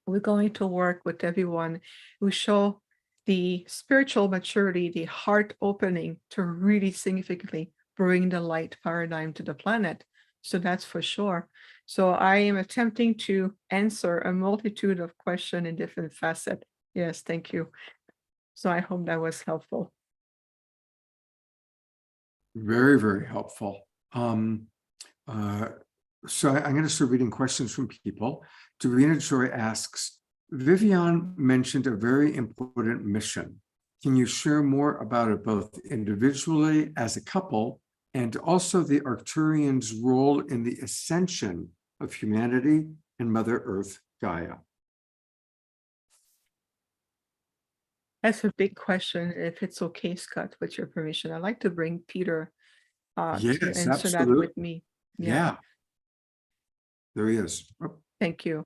We're going to work with everyone who show the spiritual maturity, the heart opening to really significantly bring the light paradigm to the planet. So that's for sure. So I am attempting to answer a multitude of questions in different facets. Yes, thank you. So I hope that was helpful. Very, very helpful. So I'm going to start reading questions from people. Viviane Chauvet asks, Viviane mentioned a very important mission. Can you share more about it, both individually as a couple and also the Arcturians' role in the ascension of humanity and Mother Earth Gaia? That's a big question. If it's okay, Scott, with your permission, I'd like to bring Peter to Yes, answer absolutely. that with me. Yeah. There he is. Oh, Thank you.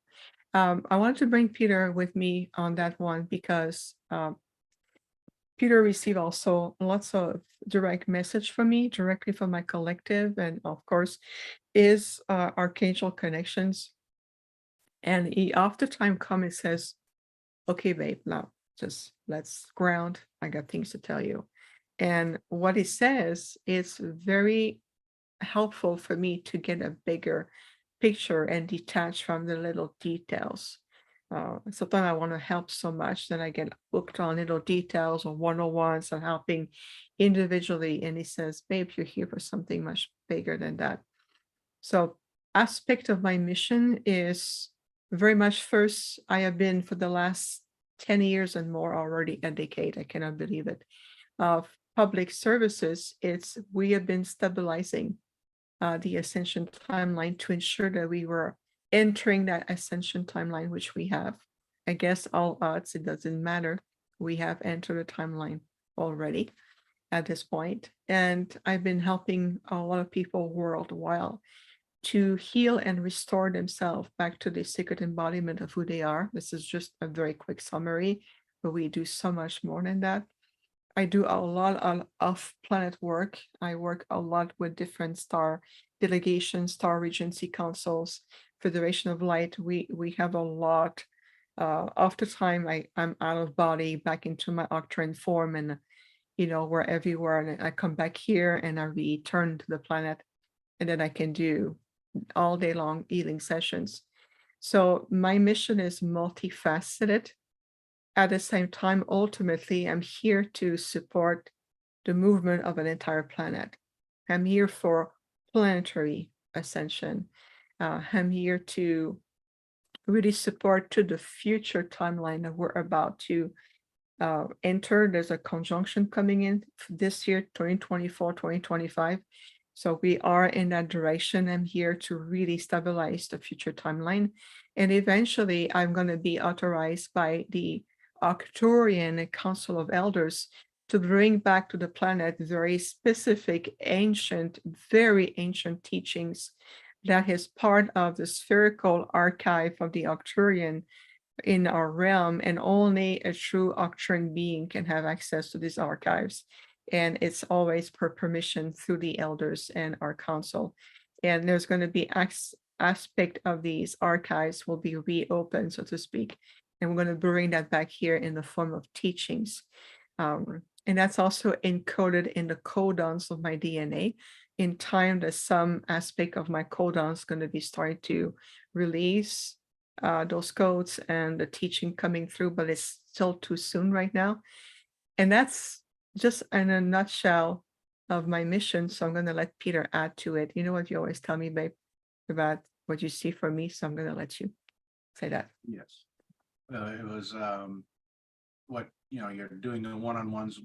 I wanted to bring Peter with me on that one because Peter received also lots of direct message from me, directly from my collective, and of course, is Archangel Connections. And he oftentimes comes and says, okay, babe, now just let's ground. I got things to tell you. And what he says is very helpful for me to get a bigger picture and detach from the little details. Sometimes I want to help so much that I get hooked on little details or one-on-ones and helping individually. And he says, babe, you're here for something much bigger than that. So aspect of my mission is very much first, I have been for the last 10 years and more, already a decade, I cannot believe it, of public services. We have been stabilizing the Ascension timeline to ensure that we were entering that Ascension timeline, which we have. I guess all odds, it doesn't matter. We have entered a timeline already at this point. And I've been helping a lot of people worldwide to heal and restore themselves back to the sacred embodiment of who they are. This is just a very quick summary, but we do so much more than that. I do a lot of off-planet work. I work a lot with different star delegations, star regency councils, Federation of Light. We have a lot. Of the time I'm out of body, back into my Arcturian form, and we're everywhere. And I come back here and I return to the planet, and then I can do all day long healing sessions. So my mission is multifaceted. At the same time, ultimately, I'm here to support the movement of an entire planet. I'm here for planetary ascension. I'm here to really support to the future timeline that we're about to enter. There's a conjunction coming in this year, 2024, 2025. So we are in that direction. I'm here to really stabilize the future timeline. And eventually, I'm going to be authorized by the Arcturian Council of Elders to bring back to the planet very specific, ancient, very ancient teachings that is part of the spherical archive of the Arcturian in our realm, and only a true Arcturian being can have access to these archives. and it's always per permission through the elders and our council. And there's going to be aspect of these archives will be reopened, so to speak, and we're going to bring that back here in the form of teachings. And that's also encoded in the codons of my DNA. In time, there's some aspect of my codons going to be starting to release those codes and the teaching coming through, but it's still too soon right now. And that's just in a nutshell of my mission. So I'm going to let Peter add to it. You know what you always tell me, babe, about what you see for me. So I'm going to let you say that. Yes. It was what, you're doing the one-on-ones,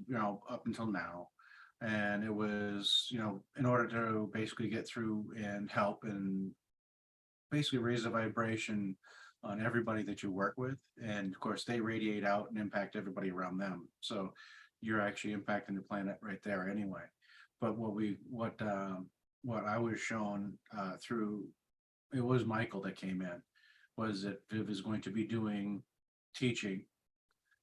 up until now. And it was, in order to basically get through and help and basically raise the vibration on everybody that you work with. And of course, they radiate out and impact everybody around them. So you're actually impacting the planet right there anyway. But what I was shown through, it was Michael that came in, was that Viv is going to be doing teaching,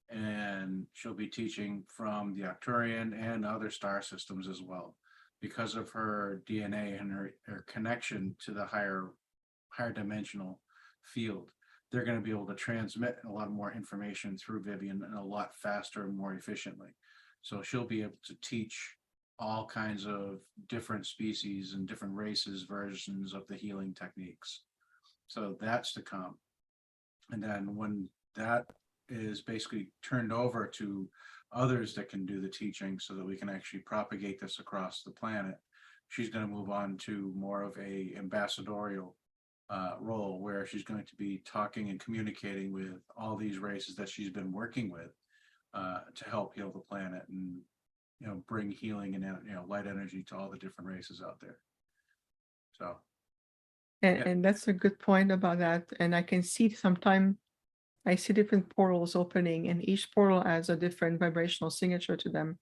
and she'll be teaching from the Arcturian and other star systems as well, because of her DNA and her connection to the higher dimensional field. They're going to be able to transmit a lot more information through Vivian and a lot faster and more efficiently. So she'll be able to teach all kinds of different species and different races versions of the healing techniques. So that's to come. And then when that is basically turned over to others that can do the teaching so that we can actually propagate this across the planet, she's going to move on to more of a ambassadorial role, where she's going to be talking and communicating with all these races that she's been working with to help heal the planet and bring healing and light energy to all the different races out there. So And that's a good point about that. And I can see sometimes I see different portals opening, and each portal has a different vibrational signature to them,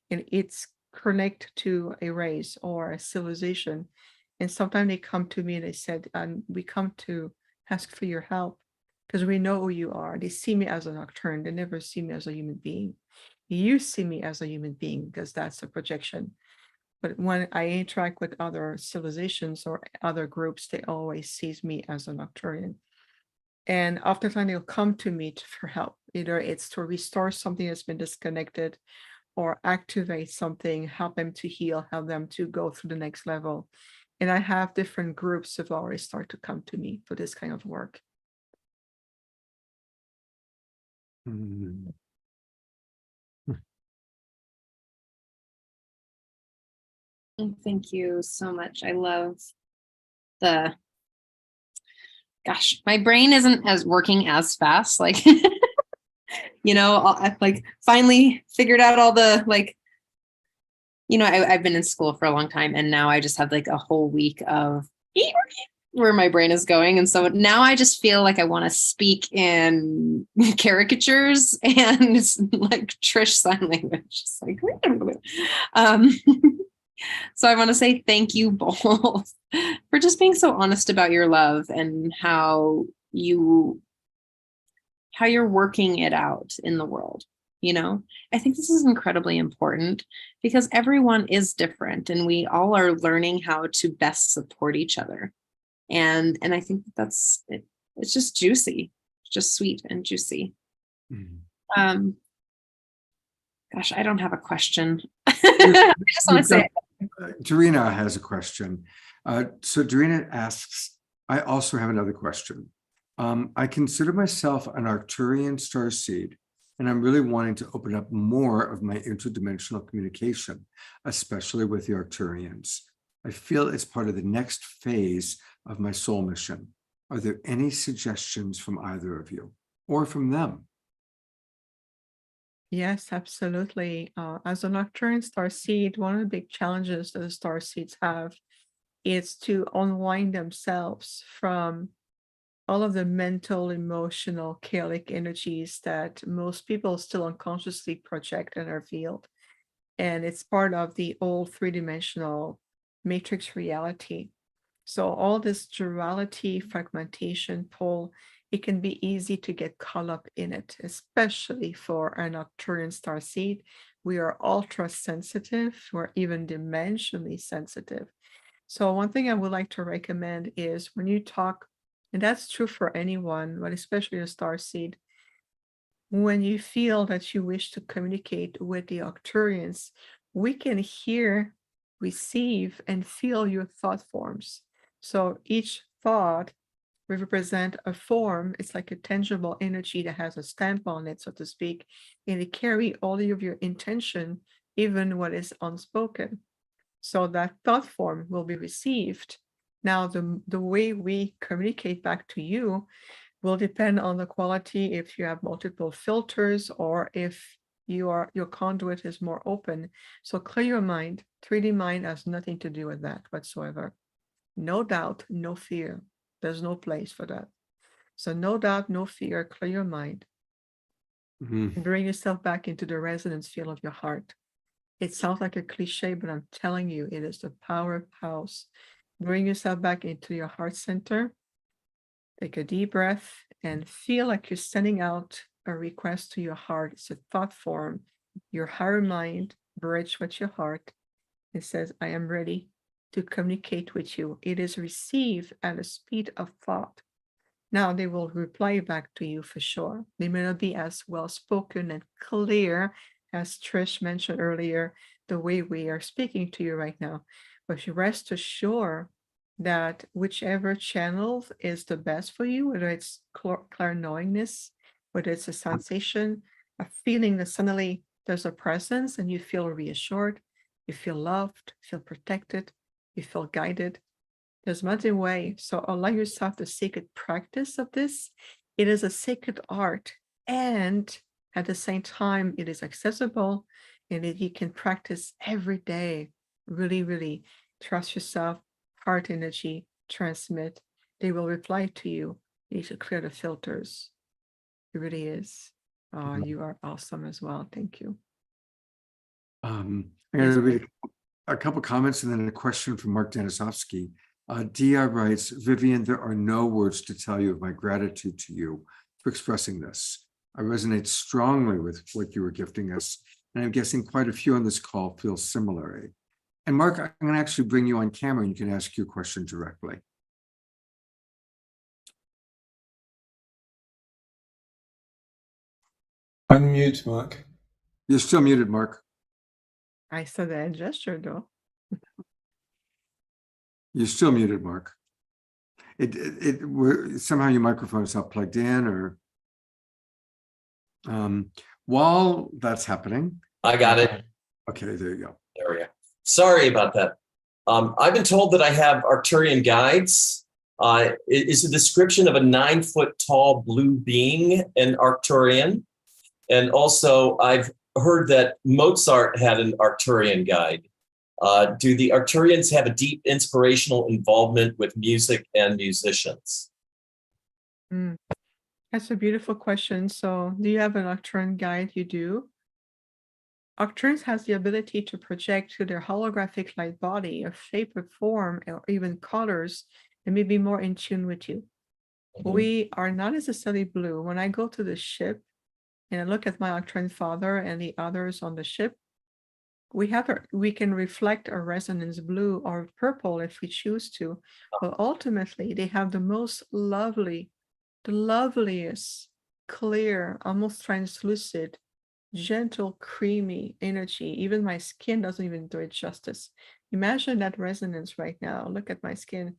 and it's connect to a race or a civilization. And sometimes they come to me and they said, we come to ask for your help because we know who you are. They see me as a nocturne. They never see me as a human being. You see me as a human being because that's a projection. But when I interact with other civilizations or other groups, they always see me as a Nocturian. And oftentimes they'll come to me for help. Either it's to restore something that's been disconnected or activate something, help them to heal, help them to go through the next level. And I have different groups have already started to come to me for this kind of work. Mm. Thank you so much. I love gosh, my brain isn't as working as fast. Like, I've like finally figured out all the I've been in school for a long time, and now I just have like a whole week of where my brain is going. And so now I just feel like I want to speak in caricatures and it's like Trish sign language. Just like, so I want to say thank you both for just being so honest about your love and how you're working it out in the world. I think this is incredibly important because everyone is different and we all are learning how to best support each other. And I think that's it. It's just juicy, just sweet and juicy. Mm-hmm. Gosh, I don't have a question. I just want to say Darina has a question. So Darina asks, I also have another question. I consider myself an Arcturian starseed, and I'm really wanting to open up more of my interdimensional communication, especially with the Arcturians. I feel it's part of the next phase of my soul mission. Are there any suggestions from either of you or from them? Yes, absolutely. As a Nocturian starseed, one of the big challenges that the starseeds have is to unwind themselves from all of the mental, emotional, chaotic energies that most people still unconsciously project in our field. And it's part of the old three-dimensional matrix reality. So all this duality, fragmentation, pull, it can be easy to get caught up in it, especially for an Arcturian starseed We are ultra sensitive. We're even dimensionally sensitive. So one thing I would like to recommend is when you talk, and that's true for anyone, but especially a starseed, when you feel that you wish to communicate with the Arcturians, we can hear, receive, and feel your thought forms. So each thought will represent a form. It's like a tangible energy that has a stamp on it, so to speak, and it carry all of your intention, even what is unspoken. So that thought form will be received. Now, the way we communicate back to you will depend on the quality, if you have multiple filters or if your conduit is more open. So clear your mind. 3D mind has nothing to do with that whatsoever. No doubt, no fear. There's no place for that. So no doubt, no fear, clear your mind. Mhm. Bring yourself back into the resonance field of your heart. It sounds like a cliche, but I'm telling you, it is the powerhouse. Bring yourself back into your heart center. Take a deep breath and feel like you're sending out a request to your heart. It's a thought form. Your higher mind bridge with your heart. It says, I am ready to communicate with you. It is received at the speed of thought. Now they will reply back to you for sure. They may not be as well spoken and clear as Trish mentioned earlier, the way we are speaking to you right now. But you rest assured that whichever channel is the best for you, whether it's clairknowingness, whether it's a sensation, a feeling that suddenly there's a presence and you feel reassured, you feel loved, feel protected, you feel guided. There's much way. So allow yourself the sacred practice of this. It is a sacred art, and at the same time, it is accessible, and you can practice every day. Really, really trust yourself, heart energy, transmit. They will reply to you. You need to clear the filters. It really is. Oh, you are awesome as well. Thank you. I'm Yes, going to read a couple comments and then a question from Mark Danisovsky. Dia writes, Vivian, there are no words to tell you of my gratitude to you for expressing this. I resonate strongly with what you were gifting us, and I'm guessing quite a few on this call feel similarly. And Mark, I'm going to actually bring you on camera and you can ask your question directly. Unmute, Mark. You're still muted, Mark. I saw that gesture though. You're still muted, Mark. Somehow your microphone is not plugged in, or while that's happening. I got it. Okay, there you go. There we go. Sorry about that. I've been told that I have Arcturian guides. It is a description of a 9-foot tall blue being, an Arcturian. And also I've heard that Mozart had an Arcturian guide. Do the Arcturians have a deep inspirational involvement with music and musicians? That's a beautiful question. So do you have an Arcturian guide? You do. Arcturians has the ability to project to their holographic light body a shape or form or even colors and may be more in tune with you. We are not necessarily blue. When I go to the ship and I look at my Arcturian father and the others on the ship, we can reflect a resonance blue or purple if we choose to, but ultimately they have the most lovely, the loveliest, clear, almost translucent, gentle, creamy energy. Even my skin doesn't even do it justice. Imagine that resonance right now. Look at my skin,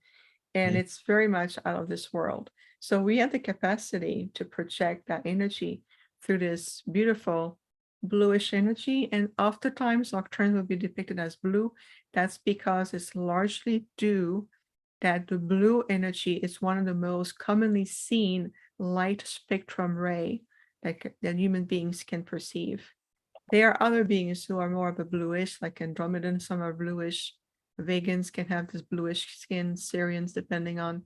and it's very much out of this world. So we have the capacity to project that energy through this beautiful bluish energy, and oftentimes Arcturian will be depicted as blue. That's because it's largely due that the blue energy is one of the most commonly seen light spectrum ray that human beings can perceive. There are other beings who are more of a bluish, like Andromedans, some are bluish. Vegans can have this bluish skin, Syrians, depending on.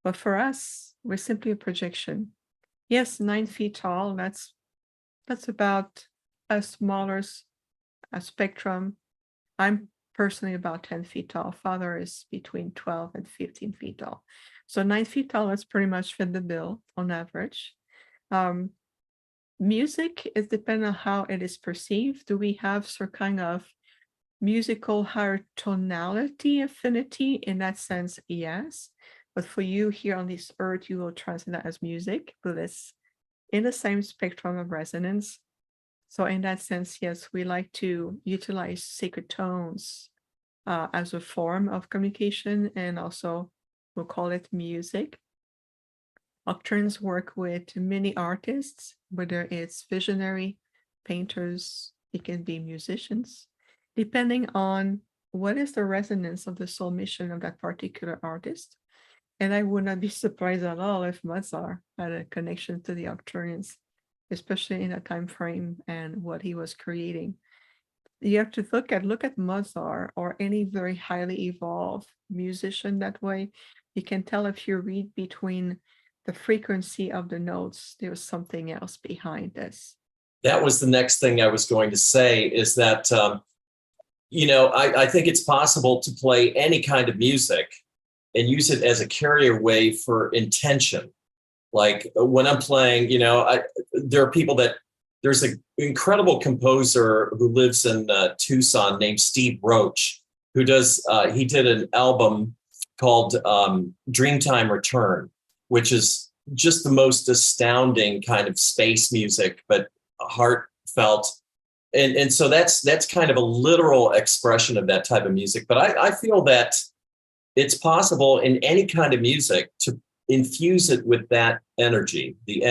But for us, we're simply a projection. Yes, 9 feet tall, that's about a smaller spectrum. I'm personally about 10 feet tall. Father is between 12 and 15 feet tall. So 9 feet tall is pretty much fit the bill on average. Music is dependent on how it is perceived. Do we have some kind of musical higher tonality affinity? In that sense, yes. But for you here on this earth, you will translate that as music, but it's in the same spectrum of resonance. So in that sense, yes, we like to utilize sacred tones as a form of communication, and also we'll call it music. Arcturians work with many artists, whether it's visionary, painters, it can be musicians, depending on what is the resonance of the soul mission of that particular artist. And I would not be surprised at all if Mozart had a connection to the Arcturians, especially in that time frame and what he was creating. You have to look at Mozart or any very highly evolved musician that way. You can tell if you read between the frequency of the notes, there was something else behind this. That was the next thing I was going to say, is that, I think it's possible to play any kind of music and use it as a carrier wave for intention. Like when I'm playing, there are people there's an incredible composer who lives in Tucson named Steve Roach, who he did an album called Dreamtime Return, which is just the most astounding kind of space music, but heartfelt. And so that's kind of a literal expression of that type of music. But I feel that it's possible in any kind of music to infuse it with that energy, the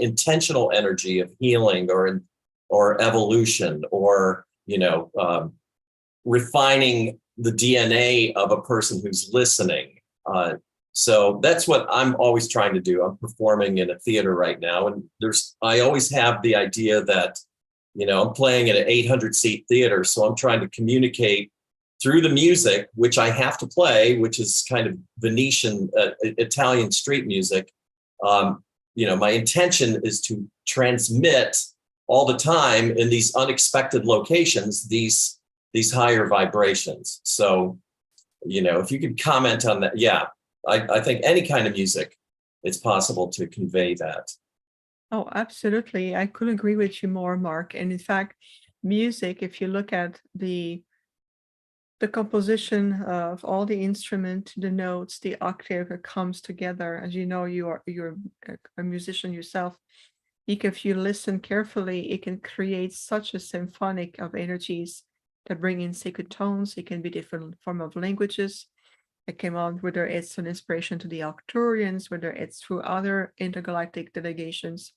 intentional energy of healing or evolution, or refining the DNA of a person who's listening. So that's what I'm always trying to do. I'm performing in a theater right now, and I always have the idea that I'm playing at an 800-seat theater, so I'm trying to communicate through the music, which I have to play, which is kind of Venetian Italian street music. My intention is to transmit all the time in these unexpected locations, these higher vibrations. So, if you could comment on that. Yeah, I think any kind of music, it's possible to convey that. Oh, absolutely. I couldn't agree with you more, Mark. And in fact, music, if you look at the composition of all the instrument, the notes, the octave that comes together, as you know, you're a musician yourself. If you listen carefully, it can create such a symphonic of energies that bring in sacred tones. It can be different form of languages that came out, whether it's an inspiration to the Arcturians, whether it's through other intergalactic delegations.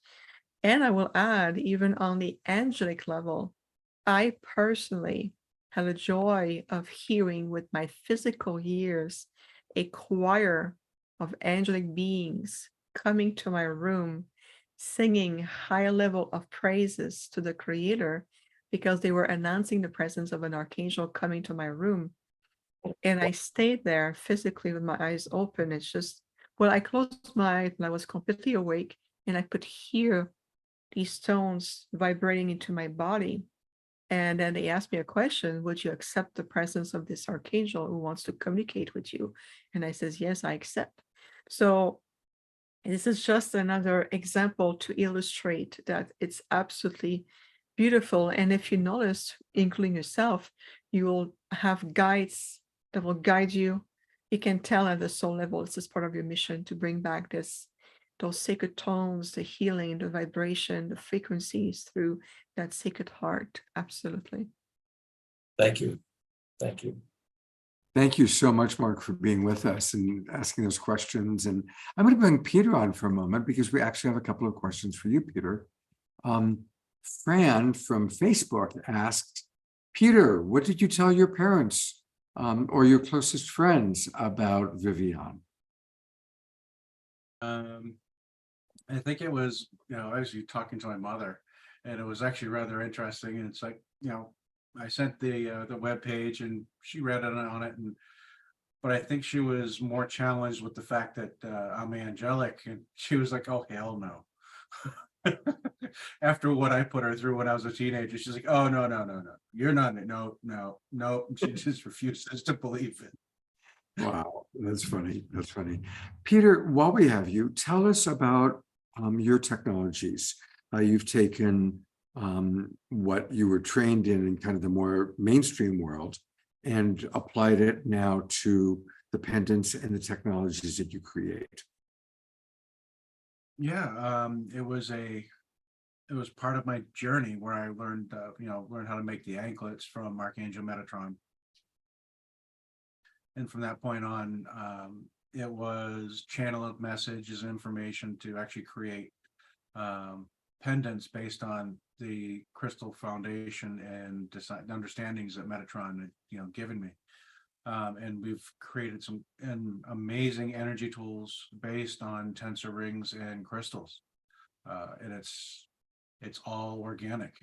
And I will add, even on the angelic level, I personally had the joy of hearing with my physical ears a choir of angelic beings coming to my room, singing high level of praises to the Creator, because they were announcing the presence of an archangel coming to my room. And I stayed there physically with my eyes open. It's just, I closed my eyes and I was completely awake, and I could hear these tones vibrating into my body. And then they asked me a question: would you accept the presence of this archangel who wants to communicate with you? And I says, yes, I accept. So this is just another example to illustrate that it's absolutely beautiful. And if you notice, including yourself, you will have guides that will guide you. You can tell at the soul level, this is part of your mission to bring back those sacred tones, the healing, the vibration, the frequencies through that sacred heart. Absolutely. Thank you. Thank you. Thank you so much, Mark, for being with us and asking those questions. And I'm going to bring Peter on for a moment, because we actually have a couple of questions for you, Peter. Fran from Facebook asked, Peter, what did you tell your parents or your closest friends about Viviane? I think it was, I was talking to my mother, and it was actually rather interesting. And it's like, I sent the webpage, and she read it on it, but I think she was more challenged with the fact that I'm angelic, and she was like, "Oh, hell no." After what I put her through when I was a teenager, she's like, "Oh, no, you're not, no." She just refuses to believe it. Wow, that's funny. That's funny. Peter, while we have you, tell us about your technologies. you've taken what you were trained in kind of the more mainstream world and applied it now to the pendants and the technologies that you create. Yeah, it was part of my journey where I learned, learned how to make the anklets from Archangel Metatron. And from that point on, it was channeled messages, information to actually create pendants based on the crystal foundation and understandings that Metatron had, given me. And we've created some amazing energy tools based on tensor rings and crystals. And it's all organic.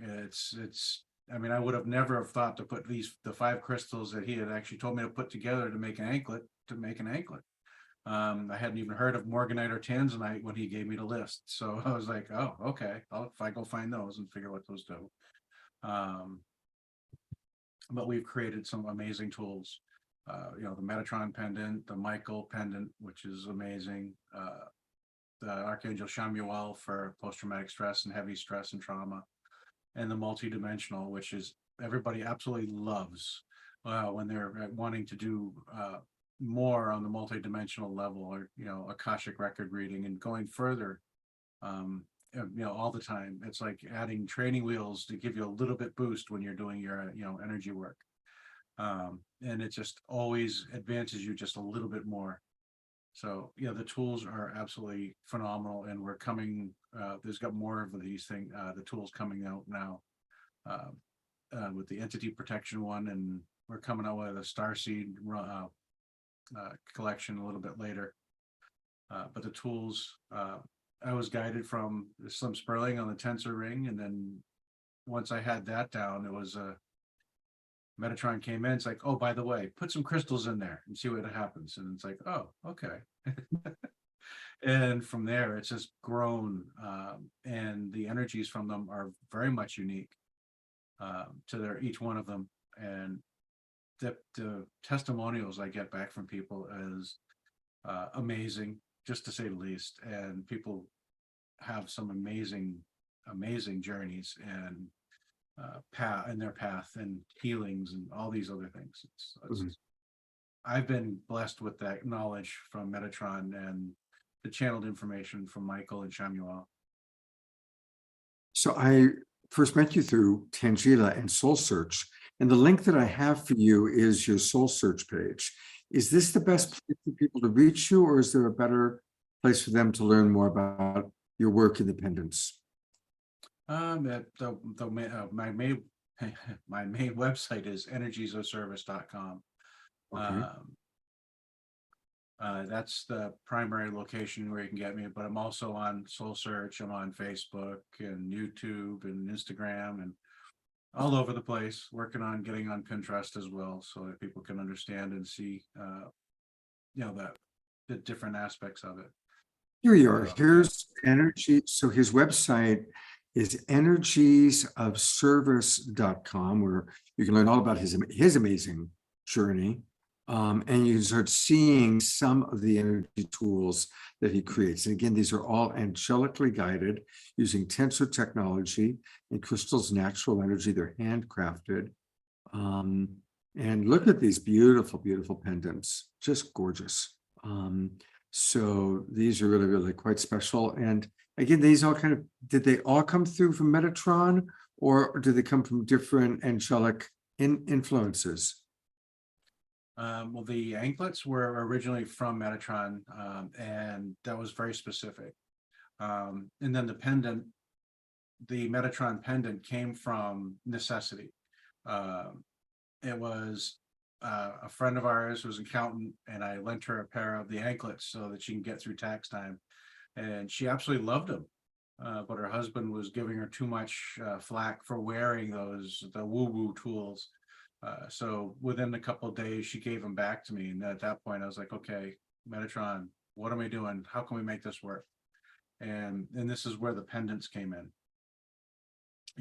I mean, I would have never have thought to put the 5 crystals that he had actually told me to put together to make an anklet. I hadn't even heard of morganite or tanzanite when he gave me the list. So I was like, oh, okay, if I go find those and figure what those do. But we've created some amazing tools. The Metatron pendant, the Michael pendant, which is amazing. The Archangel Chamuel for post-traumatic stress and heavy stress and trauma. And the multi-dimensional, which is everybody absolutely loves when they're wanting to do more on the multi-dimensional level, or Akashic record reading and going further. All the time. It's like adding training wheels to give you a little bit boost when you're doing your energy work, and it just always advances you just a little bit more. So the tools are absolutely phenomenal, and we're coming. There's got more of these things. The tools coming out now with the entity protection one, and we're coming out with a Starseed collection a little bit later. But the tools, I was guided from the Slim Sperling on the tensor ring, and then once I had that down, it was Metatron came in. It's like, oh, by the way, put some crystals in there and see what happens. And it's like, oh, okay. And from there, it's just grown, and the energies from them are very much unique to each one of them. And the testimonials I get back from people is amazing, just to say the least. And people have some amazing journeys and their path and healings and all these other things. I've been blessed with that knowledge from Metatron and the channeled information from Michael and Chamuel. So I first met you through Tangela and Soul Search, and the link that I have for you is your Soul Search page. Is this the best place for people to reach you, or is there a better place for them to learn more about your work in the pendants? My main website is energiesofservice.com. Okay. That's the primary location where you can get me, but I'm also on Soul Search. I'm on Facebook and YouTube and Instagram and all over the place, working on getting on Pinterest as well, so that people can understand and see the different aspects of it. Here you are. Here's energy. So his website is energiesofservice.com, where you can learn all about his amazing journey. And you can start seeing some of the energy tools that he creates. And again, these are all angelically guided using tensor technology and crystals, natural energy. They're handcrafted. And look at these beautiful, beautiful pendants, just gorgeous. So these are really, really quite special. And again, these all did they all come through from Metatron, or do they come from different angelic influences? Well, the anklets were originally from Metatron, and that was very specific. And then the Metatron pendant came from necessity. It was a friend of ours who was an accountant, and I lent her a pair of the anklets so that she can get through tax time. And she absolutely loved them. But her husband was giving her too much flack for wearing the woo-woo tools. So within a couple of days, she gave them back to me. And at that point, I was like, okay, Metatron, what am I doing? How can we make this work? And this is where the pendants came in.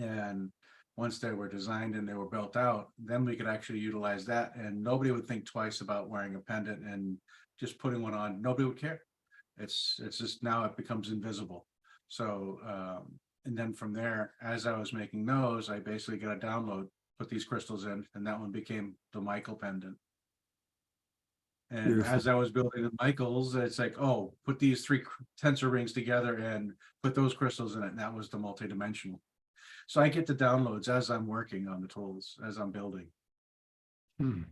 And once they were designed and they were built out, then we could actually utilize that. And nobody would think twice about wearing a pendant and just putting one on. Nobody would care. It's just now it becomes invisible. So And then from there, as I was making those, I basically got a download, put these crystals in, and that one became the Michael pendant. And Beautiful. as I was building the Michaels, it's like, oh, put these three tensor rings together and put those crystals in it. And that was the multidimensional. So I get the downloads as I'm working on the tools, as I'm building. Hmm.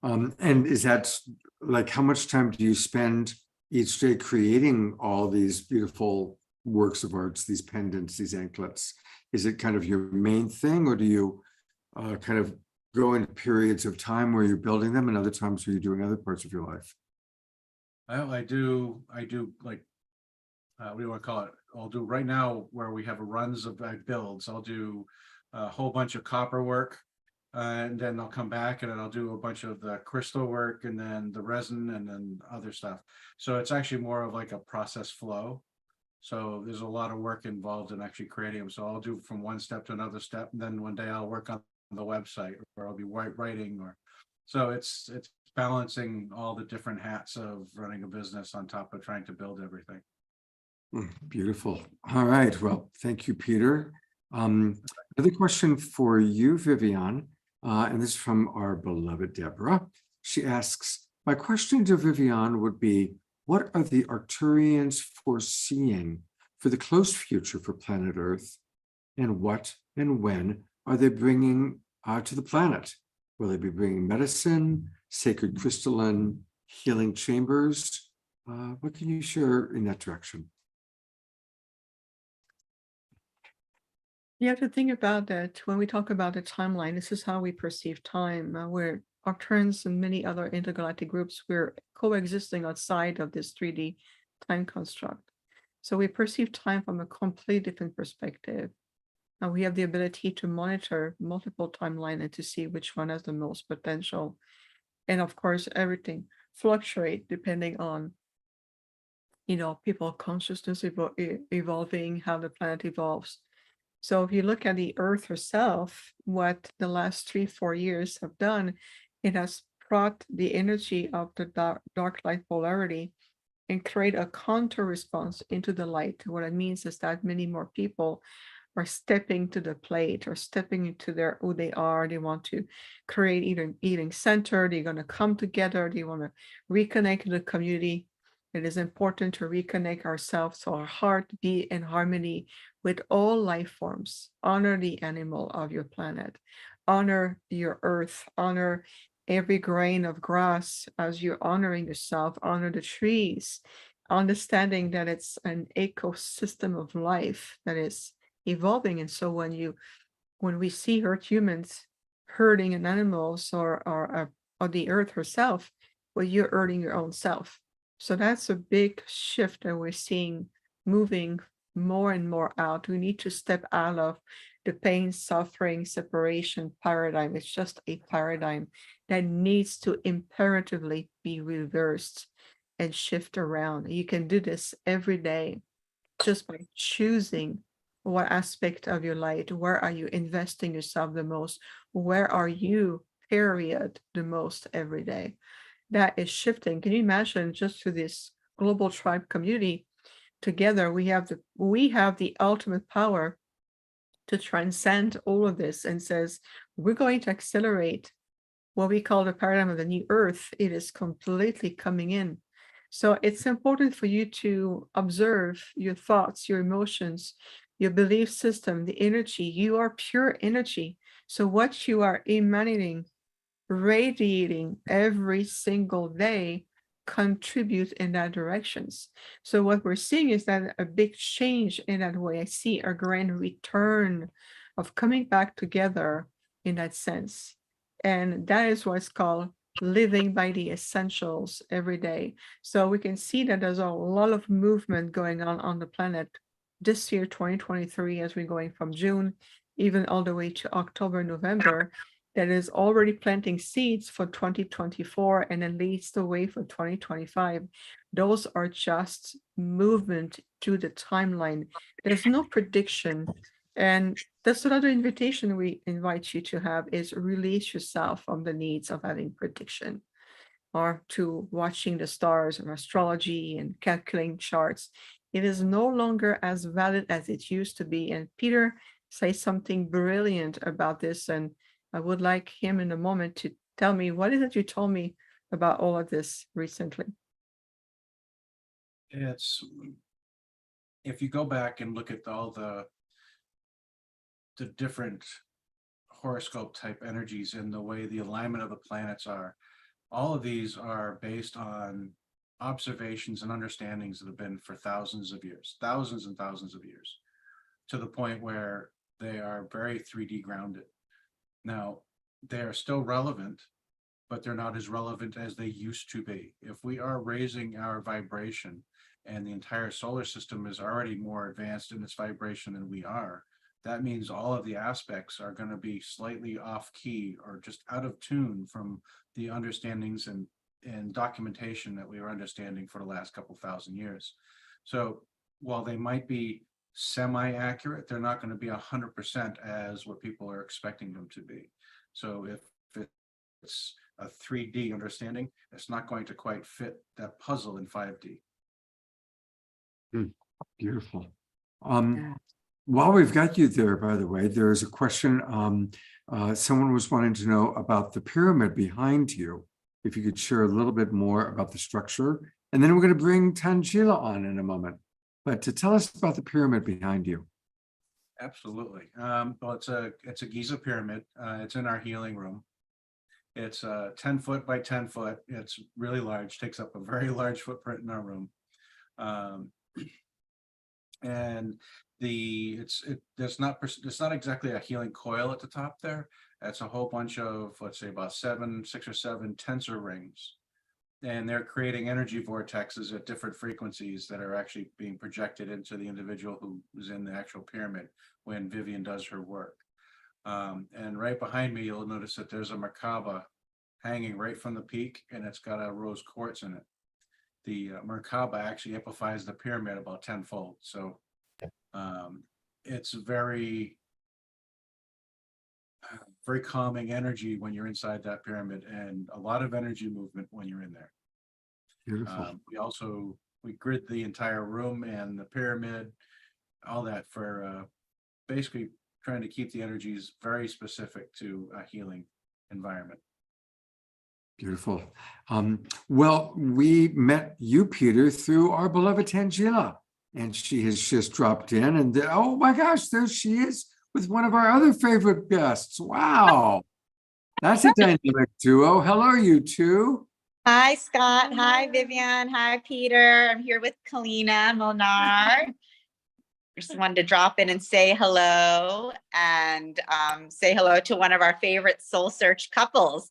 And is that like, how much time do you spend each day creating all these beautiful works of arts, these pendants, these anklets? Is it kind of your main thing, or do you kind of go into periods of time where you're building them and other times where you're doing other parts of your life? I do like, what do you want to call it? I'll do right now where we have runs of builds. I'll do a whole bunch of copper work, and then I'll come back and then I'll do a bunch of the crystal work and then the resin and then other stuff. So it's actually more of like a process flow. So there's a lot of work involved in actually creating them. So I'll do from one step to another step, and then one day I'll work on the website, or I'll be writing, or so it's balancing all the different hats of running a business on top of trying to build everything. Beautiful. All right. Well, thank you, Peter. Another question for you, Viviane, and this is from our beloved Deborah. She asks, my question to Viviane would be, what are the Arcturians foreseeing for the close future for planet Earth? And what and when are they bringing to the planet? Will they be bringing medicine, sacred crystalline healing chambers? What can you share in that direction? You have to think about that when we talk about the timeline. This is how we perceive time. We're Arcturians and many other intergalactic groups, we're coexisting outside of this 3D time construct. So we perceive time from a completely different perspective. And we have the ability to monitor multiple timelines and to see which one has the most potential. And of course, everything fluctuates depending on, people consciousness evolving, how the planet evolves. So if you look at the Earth herself, what the last 3-4 years have done, it has brought the energy of the dark light polarity and create a counter response into the light. What it means is that many more people are stepping to the plate or stepping into who they are. They want to create either eating center, they're going to come together, they want to reconnect to the community. It is important to reconnect ourselves so our heart be in harmony with all life forms. Honor the animal of your planet, honor your earth, honor every grain of grass as you're honoring yourself, honor the trees, understanding that it's an ecosystem of life that is evolving. And so when we see hurt humans hurting an animals or the earth herself, well, you're hurting your own self. So that's a big shift that we're seeing moving more and more out. We need to step out of the pain, suffering, separation paradigm. It's just a paradigm that needs to imperatively be reversed and shift around. You can do this every day just by choosing what aspect of your life, where are you investing yourself the most? Where are you, period, the most every day? That is shifting. Can you imagine just through this global tribe community together, we have the ultimate power to transcend all of this and says, we're going to accelerate what we call the paradigm of the new earth. It is completely coming in. So it's important for you to observe your thoughts, your emotions, your belief system, the energy. You are pure energy. So what you are emanating, radiating every single day contribute in that directions. So what we're seeing is that a big change in that way. I see a grand return of coming back together in that sense. And that is what's called living by the essentials every day. So we can see that there's a lot of movement going on the planet this year, 2023, as we're going from June, even all the way to October, November, that is already planting seeds for 2024 and then leads the way for 2025. Those are just movement through the timeline. There's no prediction. And that's another invitation we invite you to have is release yourself from the needs of having prediction or to watching the stars or astrology and calculating charts. it is no longer as valid as it used to be. And Peter says something brilliant about this, and I would like him in a moment to tell me, what is it you told me about all of this recently? It's, if you go back and look at all the different horoscope type energies and the way the alignment of the planets are, all of these are based on observations and understandings that have been for thousands of years, thousands and thousands of years, to the point where they are very 3D grounded. Now, they are still relevant, but they're not as relevant as they used to be. If we are raising our vibration and the entire solar system is already more advanced in its vibration than we are, that means all of the aspects are going to be slightly off key or just out of tune from the understandings and documentation that we were understanding for the last couple thousand years. So while they might be semi-accurate, they're not going to be 100% as what people are expecting them to be. So if it's a 3D understanding, it's not going to quite fit that puzzle in 5D. Beautiful. While we've got you there, by the way, there is a question. Someone was wanting to know about the pyramid behind you. If you could share a little bit more about the structure, and then we're going to bring Tangela on in a moment. But to tell us about the pyramid behind you. Absolutely. Well, it's a Giza pyramid. It's in our healing room. It's 10 foot by 10 foot. It's really large, takes up a very large footprint in our room. And it's not exactly a healing coil at the top there. It's a whole bunch of, let's say, about 6 or 7 tensor rings. And they're creating energy vortexes at different frequencies that are actually being projected into the individual who is in the actual pyramid when Vivian does her work. And right behind me, you'll notice that there's a Merkaba hanging right from the peak, and it's got a rose quartz in it. The Merkaba actually amplifies the pyramid about 10-fold. So it's very calming energy when you're inside that pyramid, and a lot of energy movement when you're in there. Beautiful. We grid the entire room and the pyramid, all that for basically trying to keep the energies very specific to a healing environment. Beautiful. Well, we met you, Peter, through our beloved Tangela, and she has just dropped in, and oh my gosh, there she is with one of our other favorite guests. Wow. That's a dynamic duo. Hello, you two. Hi, Scott. Hi, Vivian. Hi, Peter. I'm here with Kalina Molnar. Just wanted to drop in and say hello and say hello to one of our favorite Soul Search couples.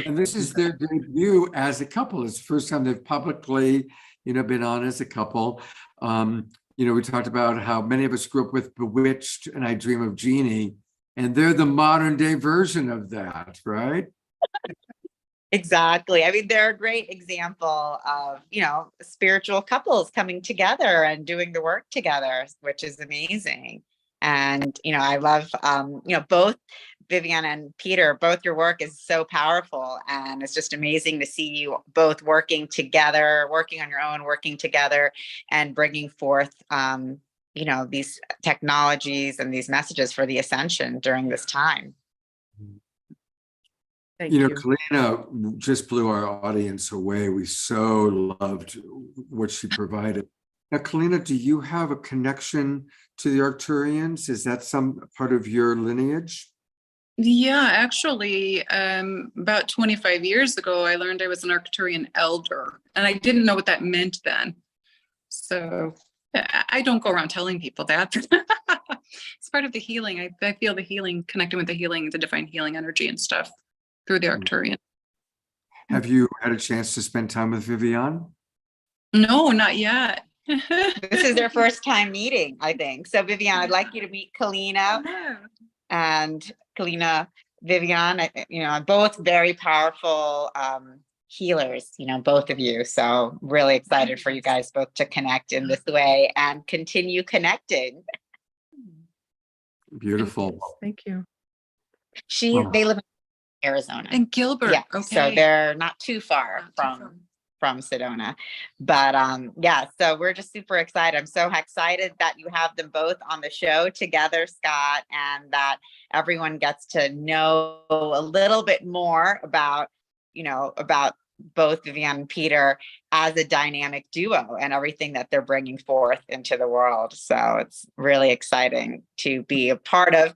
And this is their debut as a couple. It's the first time they've publicly, been on as a couple. We talked about how many of us grew up with Bewitched and I Dream of Jeannie, and they're the modern day version of that, right? Exactly. I mean, they're a great example of, spiritual couples coming together and doing the work together, which is amazing. And, I love, both Vivian and Peter, both your work is so powerful. And it's just amazing to see you both working together, working on your own, working together and bringing forth, these technologies and these messages for the Ascension during this time. Thank you. Kalina just blew our audience away. We so loved what she provided. Now, Kalina, do you have a connection to the Arcturians? Is that some part of your lineage? Yeah, actually, about 25 years ago, I learned I was an Arcturian elder, and I didn't know what that meant then. So I don't go around telling people that. It's part of the healing. I feel the healing, connecting with the healing, the divine healing energy and stuff through the Arcturian. Have you had a chance to spend time with Viviane? No, not yet. This is their first time meeting, I think. So Vivian, I'd like you to meet Kalina and Kalina, Vivian, both very powerful healers, both of you. So really excited for you guys both to connect in this way and continue connecting. Beautiful. Thank you. They live in Arizona. And Gilbert. Yeah. Okay. So they're not too far from from Sedona. But yeah, so we're just super excited. I'm so excited that you have them both on the show together, Scott, and that everyone gets to know a little bit more about, about both Viviane and Peter as a dynamic duo and everything that they're bringing forth into the world. So it's really exciting to be a part of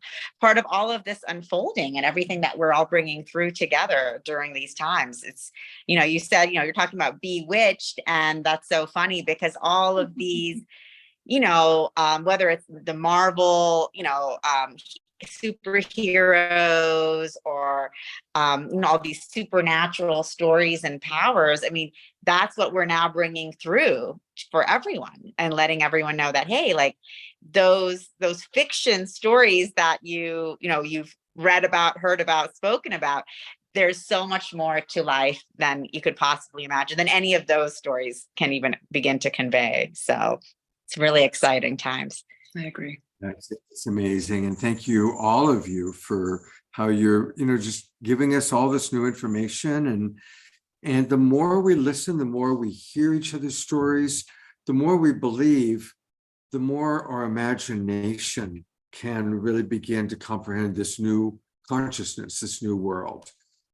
all of this unfolding and everything that we're all bringing through together during these times. It's, you said, you're talking about bewitched, and that's so funny because all of these, whether it's the Marvel, superheroes or all these supernatural stories and powers. I mean, that's what we're now bringing through for everyone and letting everyone know that, hey, like those fiction stories that you've read about, heard about, spoken about, there's so much more to life than you could possibly imagine, than any of those stories can even begin to convey. So it's really exciting times. I agree. It's amazing. And thank you, all of you, for how you're, just giving us all this new information. And the more we listen, the more we hear each other's stories, the more we believe, the more our imagination can really begin to comprehend this new consciousness, this new world.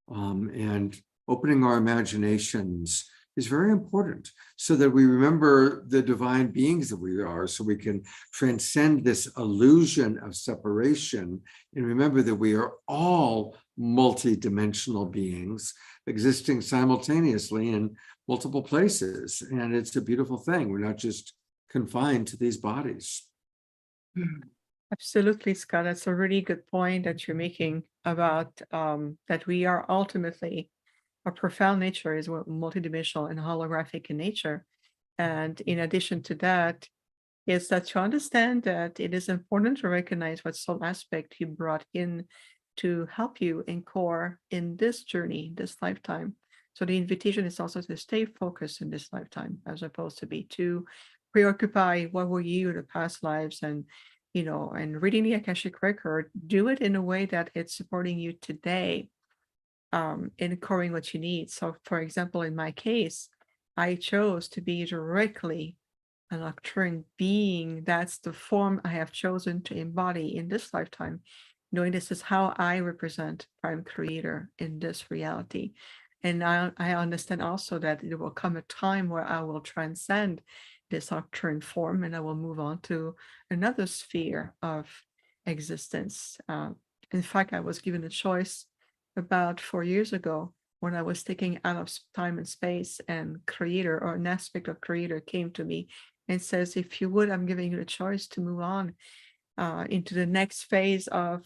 And opening our imaginations is very important so that we remember the divine beings that we are, so we can transcend this illusion of separation and remember that we are all multi-dimensional beings existing simultaneously in multiple places. And it's a beautiful thing. We're not just confined to these bodies. Absolutely, Scott. That's a really good point that you're making about that we are ultimately, our profound nature is multidimensional and holographic in nature. And in addition to that, is that to understand that it is important to recognize what soul aspect you brought in to help you in core in this journey, this lifetime. So the invitation is also to stay focused in this lifetime, as opposed to be too preoccupied. What were you in the past lives? And and reading the Akashic record, do it in a way that it's supporting you today, in coring what you need. So for example, in my case, I chose to be directly an Arcturian being. That's the form I have chosen to embody in this lifetime, knowing this is how I represent Prime Creator in this reality. And I understand also that there will come a time where I will transcend this Arcturian form and I will move on to another sphere of existence. In fact, I was given a choice about 4 years ago when I was taking out of time and space, and Creator, or an aspect of Creator, came to me and says, if you would, I'm giving you a choice to move on into the next phase of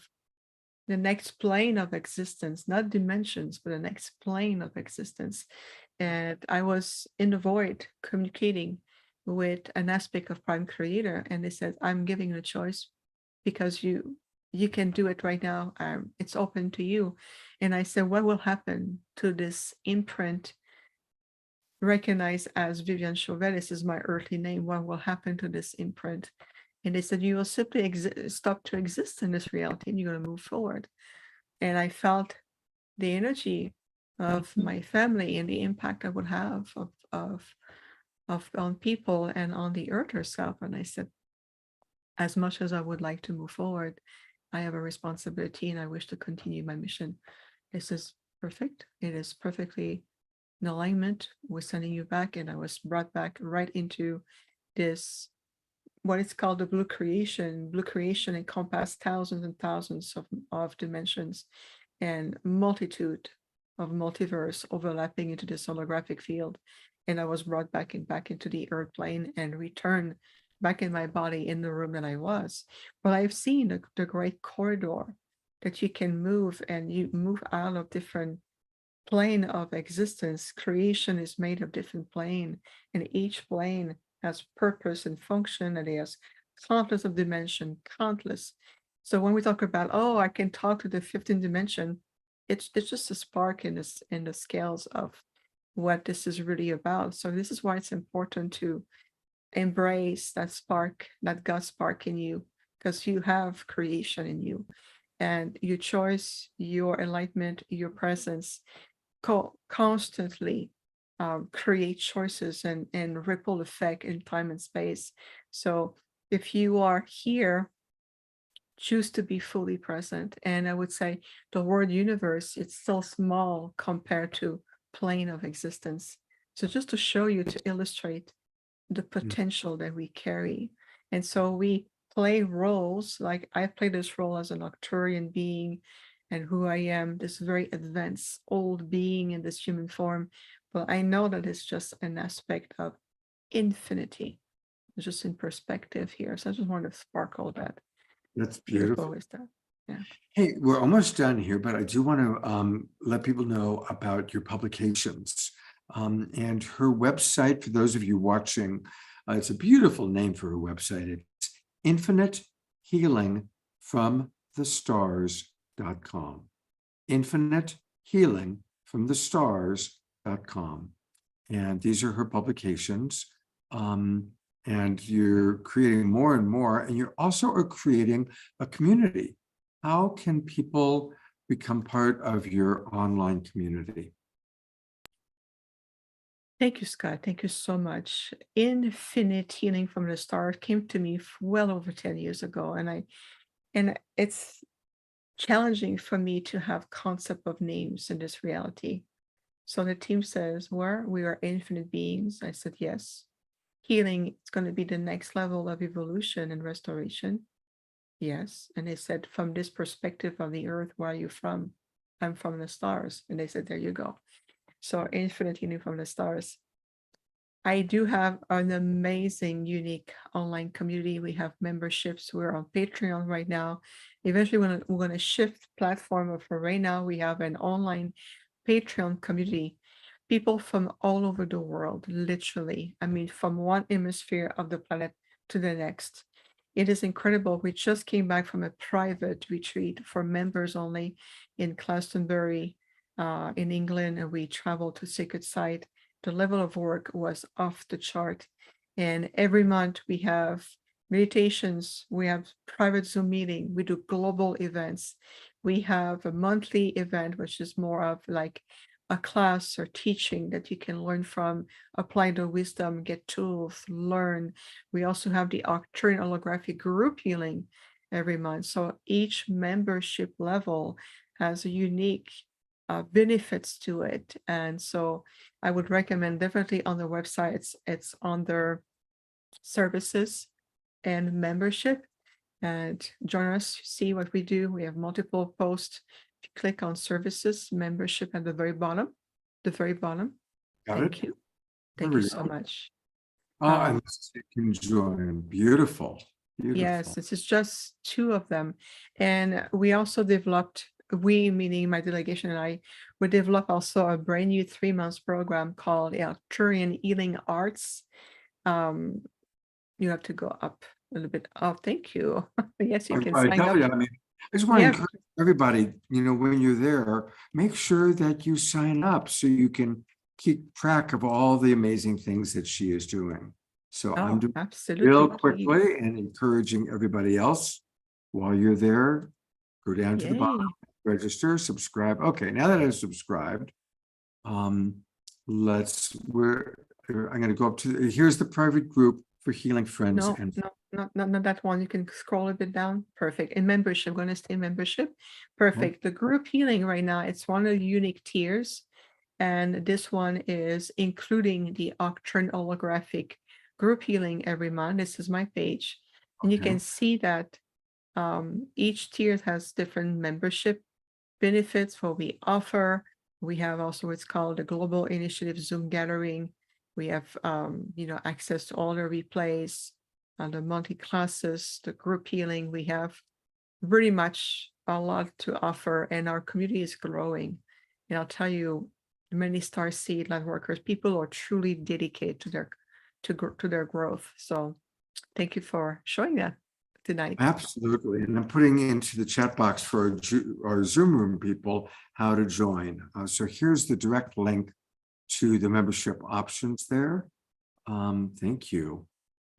the next plane of existence, not dimensions, but the next plane of existence. And I was in the void communicating with an aspect of Prime Creator, and they said, I'm giving you a choice because you can do it right now. It's open to you. And I said, what will happen to this imprint recognized as Viviane Chauvet? This is my earthly name. What will happen to this imprint? And they said, you will simply stop to exist in this reality and you're going to move forward. And I felt the energy of my family and the impact I would have on people and on the earth herself. And I said, as much as I would like to move forward, I have a responsibility and I wish to continue my mission. This is perfect. It is perfectly in alignment. We're sending you back, and I was brought back right into this, what is called the blue creation. Blue creation encompasses thousands and thousands of dimensions and multitude of multiverse overlapping into this holographic field. And I was brought back into the earth plane and returned back in my body in the room that I was. But I've seen the great corridor that you can move, and you move out of different plane of existence. Creation is made of different plane, and each plane has purpose and function, and it has countless of dimension, countless. So when we talk about, oh, I can talk to the 15th dimension, it's just a spark in the scales of what this is really about. So this is why it's important to embrace that spark, that God spark in you, because you have creation in you, and your choice, your enlightenment, your presence constantly create choices and ripple effect in time and space. So if you are here, choose to be fully present. And I would say the word universe, it's still small compared to plane of existence. So just to show you, to illustrate the potential that we carry. And so we play roles, like I play this role as an Arcturian being, and who I am, this very advanced old being in this human form. But I know that it's just an aspect of infinity, just in perspective here. So I just want to sparkle that. That's beautiful. Is that? Yeah. Hey, we're almost done here, but I do want to let people know about your publications. And her website, for those of you watching, it's a beautiful name for her website. It's infinitehealingfromthestars.com. Infinitehealingfromthestars.com. And these are her publications. And you're creating more and more, and you're also creating a community. How can people become part of your online community? Thank you, Scott. Thank you so much. Infinite Healing from the Stars came to me well over 10 years ago, and it's challenging for me to have concept of names in this reality. So the team says, "Well, we are infinite beings." I said, "Yes." Healing, it's going to be the next level of evolution and restoration. Yes. And they said, "From this perspective of the earth, where are you from?" "I'm from the stars." And they said, "There you go." So infinite healing from the stars. I do have an amazing, unique online community. We have memberships. We're on Patreon right now. Eventually, we're going to shift platform, but for right now, we have an online Patreon community. People from all over the world, literally. I mean, from one hemisphere of the planet to the next. It is incredible. We just came back from a private retreat for members only in Glastonbury, in England, and we traveled to Sacred Site. The level of work was off the chart. And every month we have meditations, we have private Zoom meeting, we do global events. We have a monthly event, which is more of like a class or teaching that you can learn from, apply the wisdom, get tools, learn. We also have the Arcturian holographic group healing every month. So each membership level has a unique benefits to it. And so I would recommend definitely on the website, it's under services and membership, and join us, see what we do. We have multiple posts. If you click on services, membership at the very bottom, Thank you. Thank you so much. And you can join. Beautiful. Yes, this is just two of them. And we also developed, we meaning my delegation and I, we developed also a brand new 3 months program called Arcturian Healing Arts. You have to go up a little bit. Oh, thank you. Yes, you can sign up. I just want to encourage everybody, when you're there, make sure that you sign up so you can keep track of all the amazing things that she is doing. So I'm doing absolutely real quickly and encouraging everybody else while you're there, go down to the bottom, register, subscribe. Okay, now that I've subscribed, I'm going to go up to, here's the private group for healing friends. Not that one. You can scroll a bit down. Perfect. In membership, I'm going to stay in membership. Perfect. The group healing right now, it's one of the unique tiers. And this one is including the Arcturian holographic group healing every month. This is my page. And you can see that each tier has different membership benefits, what we offer. We have also what's called the Global Initiative Zoom Gathering. We have, access to all the replays, the monthly classes, the group healing. We have pretty much a lot to offer, and our community is growing. And I'll tell you, many starseed light workers, people are truly dedicated to their growth. So thank you for showing that tonight. Absolutely. And I'm putting into the chat box for our Zoom room people how to join. So here's the direct link to the membership options there. Thank you.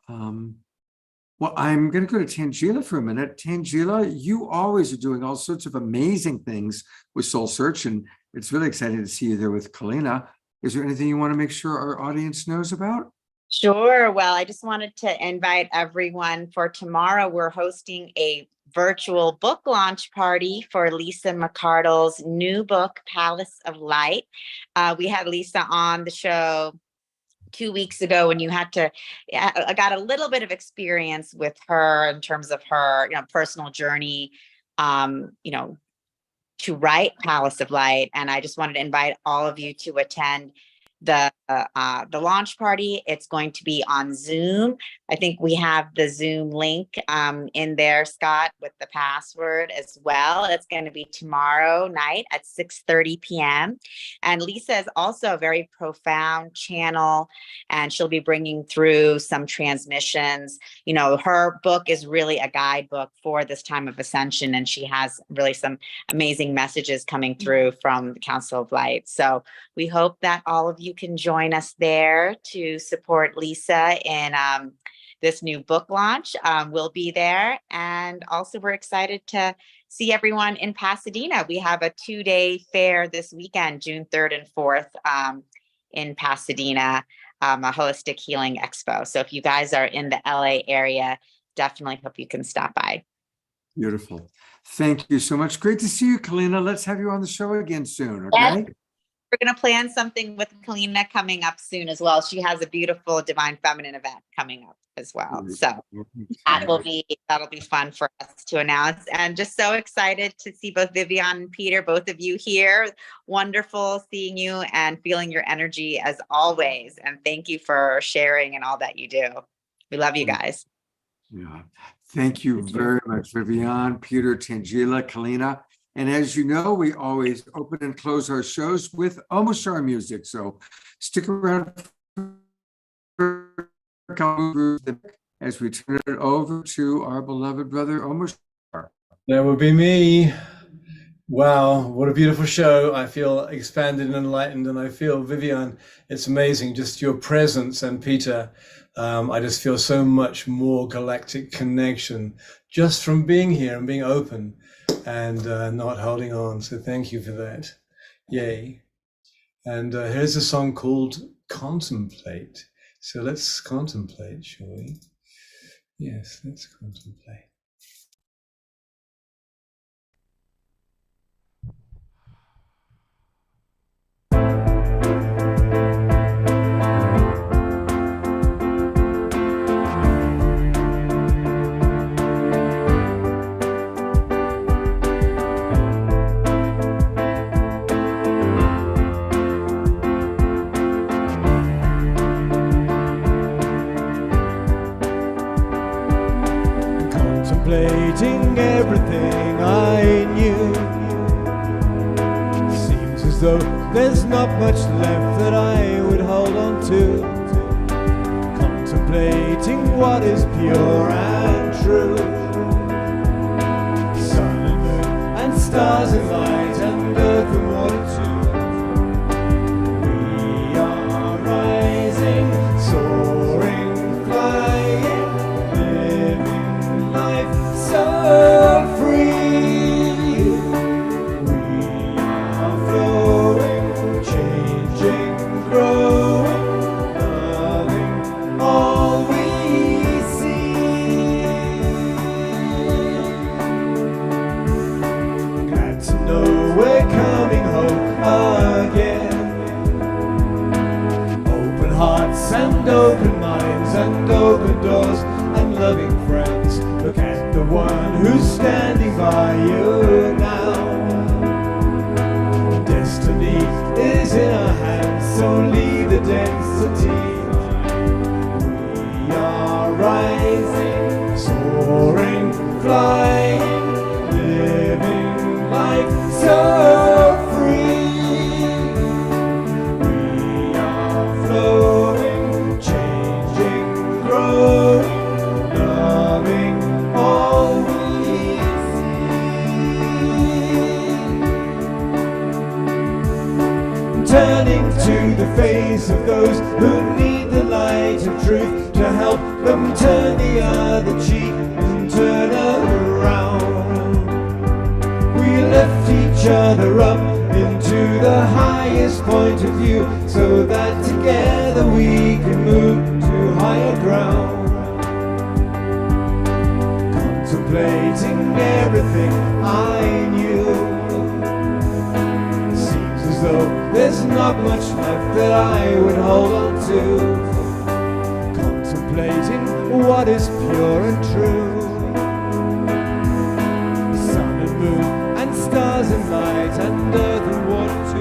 Well, I'm going to go to Tangela for a minute. Tangela, you always are doing all sorts of amazing things with Soul Search, and it's really exciting to see you there with Kalina. is there anything you want to make sure our audience knows about? Sure. Well, I just wanted to invite everyone for tomorrow. We're hosting a virtual book launch party for Lisa McCardle's new book, Palace of Light. We had Lisa on the show 2 weeks ago when you had to, I got a little bit of experience with her in terms of her, personal journey, to write Palace of Light. And I just wanted to invite all of you to attend the launch party. It's going to be on Zoom. I think we have the Zoom link in there, Scott, with the password as well. It's going to be tomorrow night at 6:30 p.m. And Lisa is also a very profound channel, and she'll be bringing through some transmissions. Her book is really a guidebook for this time of ascension, and she has really some amazing messages coming through from the Council of Light. So we hope that all of you can join us there to support Lisa in this new book launch. We'll be there. And also we're excited to see everyone in Pasadena. We have a 2-day fair this weekend, June 3rd and 4th in Pasadena, a holistic healing expo. So if you guys are in the LA area, definitely hope you can stop by. Beautiful. Thank you so much. Great to see you, Kalina. Let's have you on the show again soon, Yes. okay? We're going to plan something with Kalina coming up soon as well. She has a beautiful Divine Feminine event coming up as well. So that'll be fun for us to announce. And just so excited to see both Viviane and Peter, both of you here. Wonderful seeing you and feeling your energy as always. And thank you for sharing and all that you do. We love you guys. Yeah. Thank you very much, Viviane, Peter, Tangela, Kalina. And as you know, we always open and close our shows with Omoshar music. So stick around for a couple as we turn it over to our beloved brother, Omoshar. That would be me. Wow, what a beautiful show. I feel expanded and enlightened, and I feel, Viviane, it's amazing, just your presence, and Peter, I just feel so much more galactic connection just from being here and being open and not holding on. So thank you for that. Yay. And here's a song called Contemplate. So let's contemplate, shall we? Yes, let's contemplate. Contemplating everything I knew. Seems as though there's not much left that I would hold on to. Contemplating what is pure and true. Sun and moon and stars and light and earth and water too. We are rising, soaring, flying, living life so free. We are flowing, changing, growing, loving all we see. Glad to know we're coming home again. Open hearts and open minds and open doors and loving friends. Look at the one who's standing by you now. Destiny is in our hands, so leave the density. We are rising, soaring, flying, living life so free. We are flowing, changing, growing, loving all we see. Turning to the face of those who need the light of truth to help them turn the other cheek and turn around. We lift each other up into the highest point of view, so that together we can move to higher ground. Contemplating everything I knew, seems as though there's not much left that I would hold on to. Contemplating what is pure and true. Sun and moon and stars and light and earth and water too.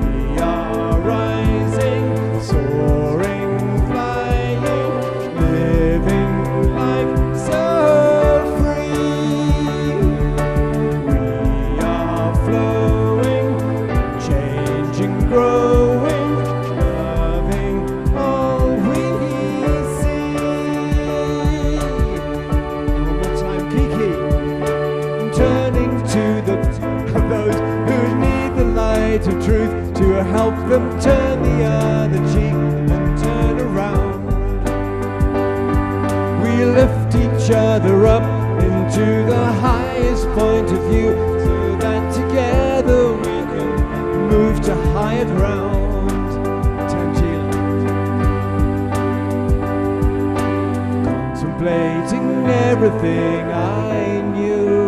We are rising, soaring, flying, living life so free. We are flowing, changing, growing, loving all we see. One more time, Kiki. Turning to those who need the light of truth to help them turn the other cheek and turn around. We lift each other up into the highest point of view, so that together we can move to higher ground. Tangela. Contemplating everything I knew,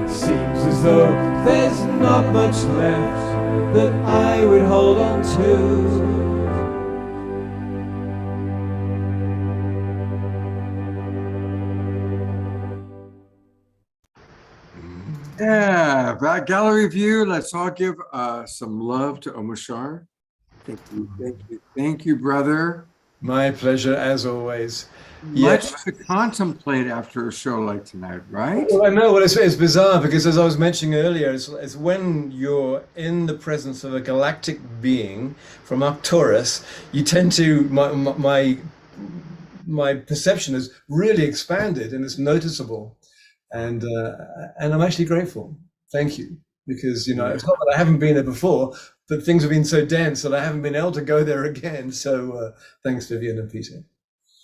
seems as though there's not much left that I would hold on to. Yeah, that gallery view. Let's all give some love to Omashar. Thank you, brother. My pleasure, as always. Much to contemplate after a show like tonight, right? Well, I know. Well, it's bizarre because, as I was mentioning earlier, it's when you're in the presence of a galactic being from Arcturus, you tend to my perception has really expanded and it's noticeable, and I'm actually grateful. Thank you, because it's not that I haven't been there before, but things have been so dense that I haven't been able to go there again. So thanks, Vivian and Peter.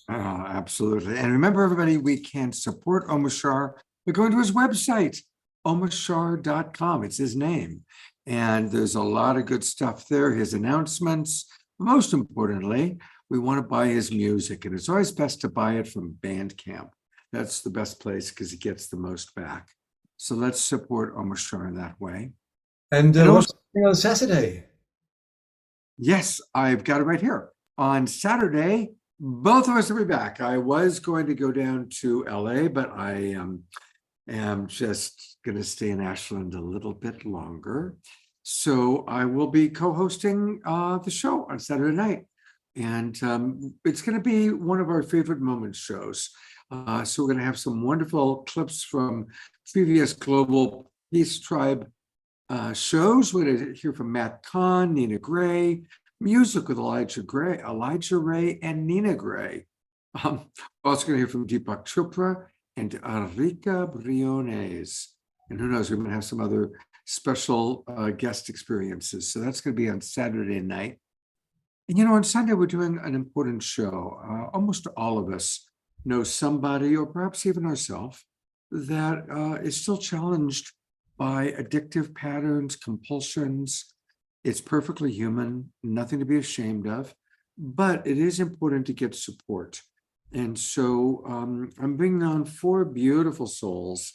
Oh, absolutely. And remember, everybody, we can support Omashar by going to his website, omashar.com. It's his name. And there's a lot of good stuff there, his announcements. Most importantly, we want to buy his music. And it's always best to buy it from Bandcamp. That's the best place because he gets the most back. So let's support Omashar in that way. And what's happening on Saturday? Yes, I've got it right here. On Saturday, both of us will be back. I was going to go down to LA, but I am just going to stay in Ashland a little bit longer. So I will be co-hosting the show on Saturday night. And it's going to be one of our favorite moments shows. So we're going to have some wonderful clips from previous Global Peace Tribe shows. We're going to hear from Matt Kahn, Nina Gray, music with Elijah Ray, and Nina Gray. We're also going to hear from Deepak Chopra and Arika Briones. And who knows, we're going to have some other special guest experiences. So that's going to be on Saturday night. And on Sunday, we're doing an important show. Almost all of us know somebody, or perhaps even ourselves, that is still challenged by addictive patterns, compulsions. It's perfectly human, nothing to be ashamed of, but it is important to get support. And so I'm bringing on 4 beautiful souls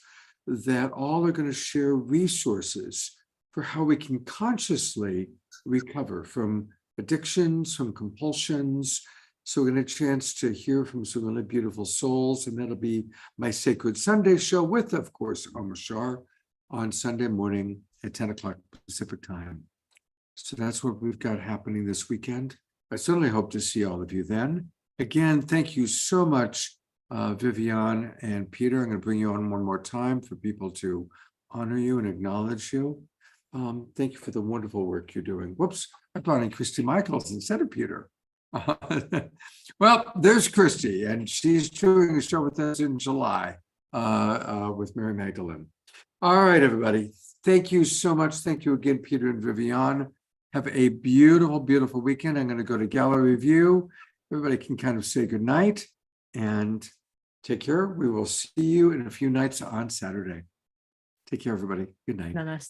that all are going to share resources for how we can consciously recover from addictions, from compulsions. So we're going to get a chance to hear from some really beautiful souls, and that'll be my Sacred Sunday show with, of course, Omashar on Sunday morning at 10 o'clock Pacific time. So that's what we've got happening this weekend. I certainly hope to see all of you then. Again, thank you so much, Viviane and Peter. I'm going to bring you on one more time for people to honor you and acknowledge you. Thank you for the wonderful work you're doing. Whoops, I brought in Christy Michaels instead of Peter. Well, there's Christy, and she's doing a show with us in July with Mary Magdalene. All right, everybody. Thank you so much. Thank you again, Peter and Viviane. Have a beautiful, beautiful weekend. I'm going to go to gallery view. Everybody can kind of say goodnight and take care. We will see you in a few nights on Saturday. Take care, everybody. Good night. Namaste.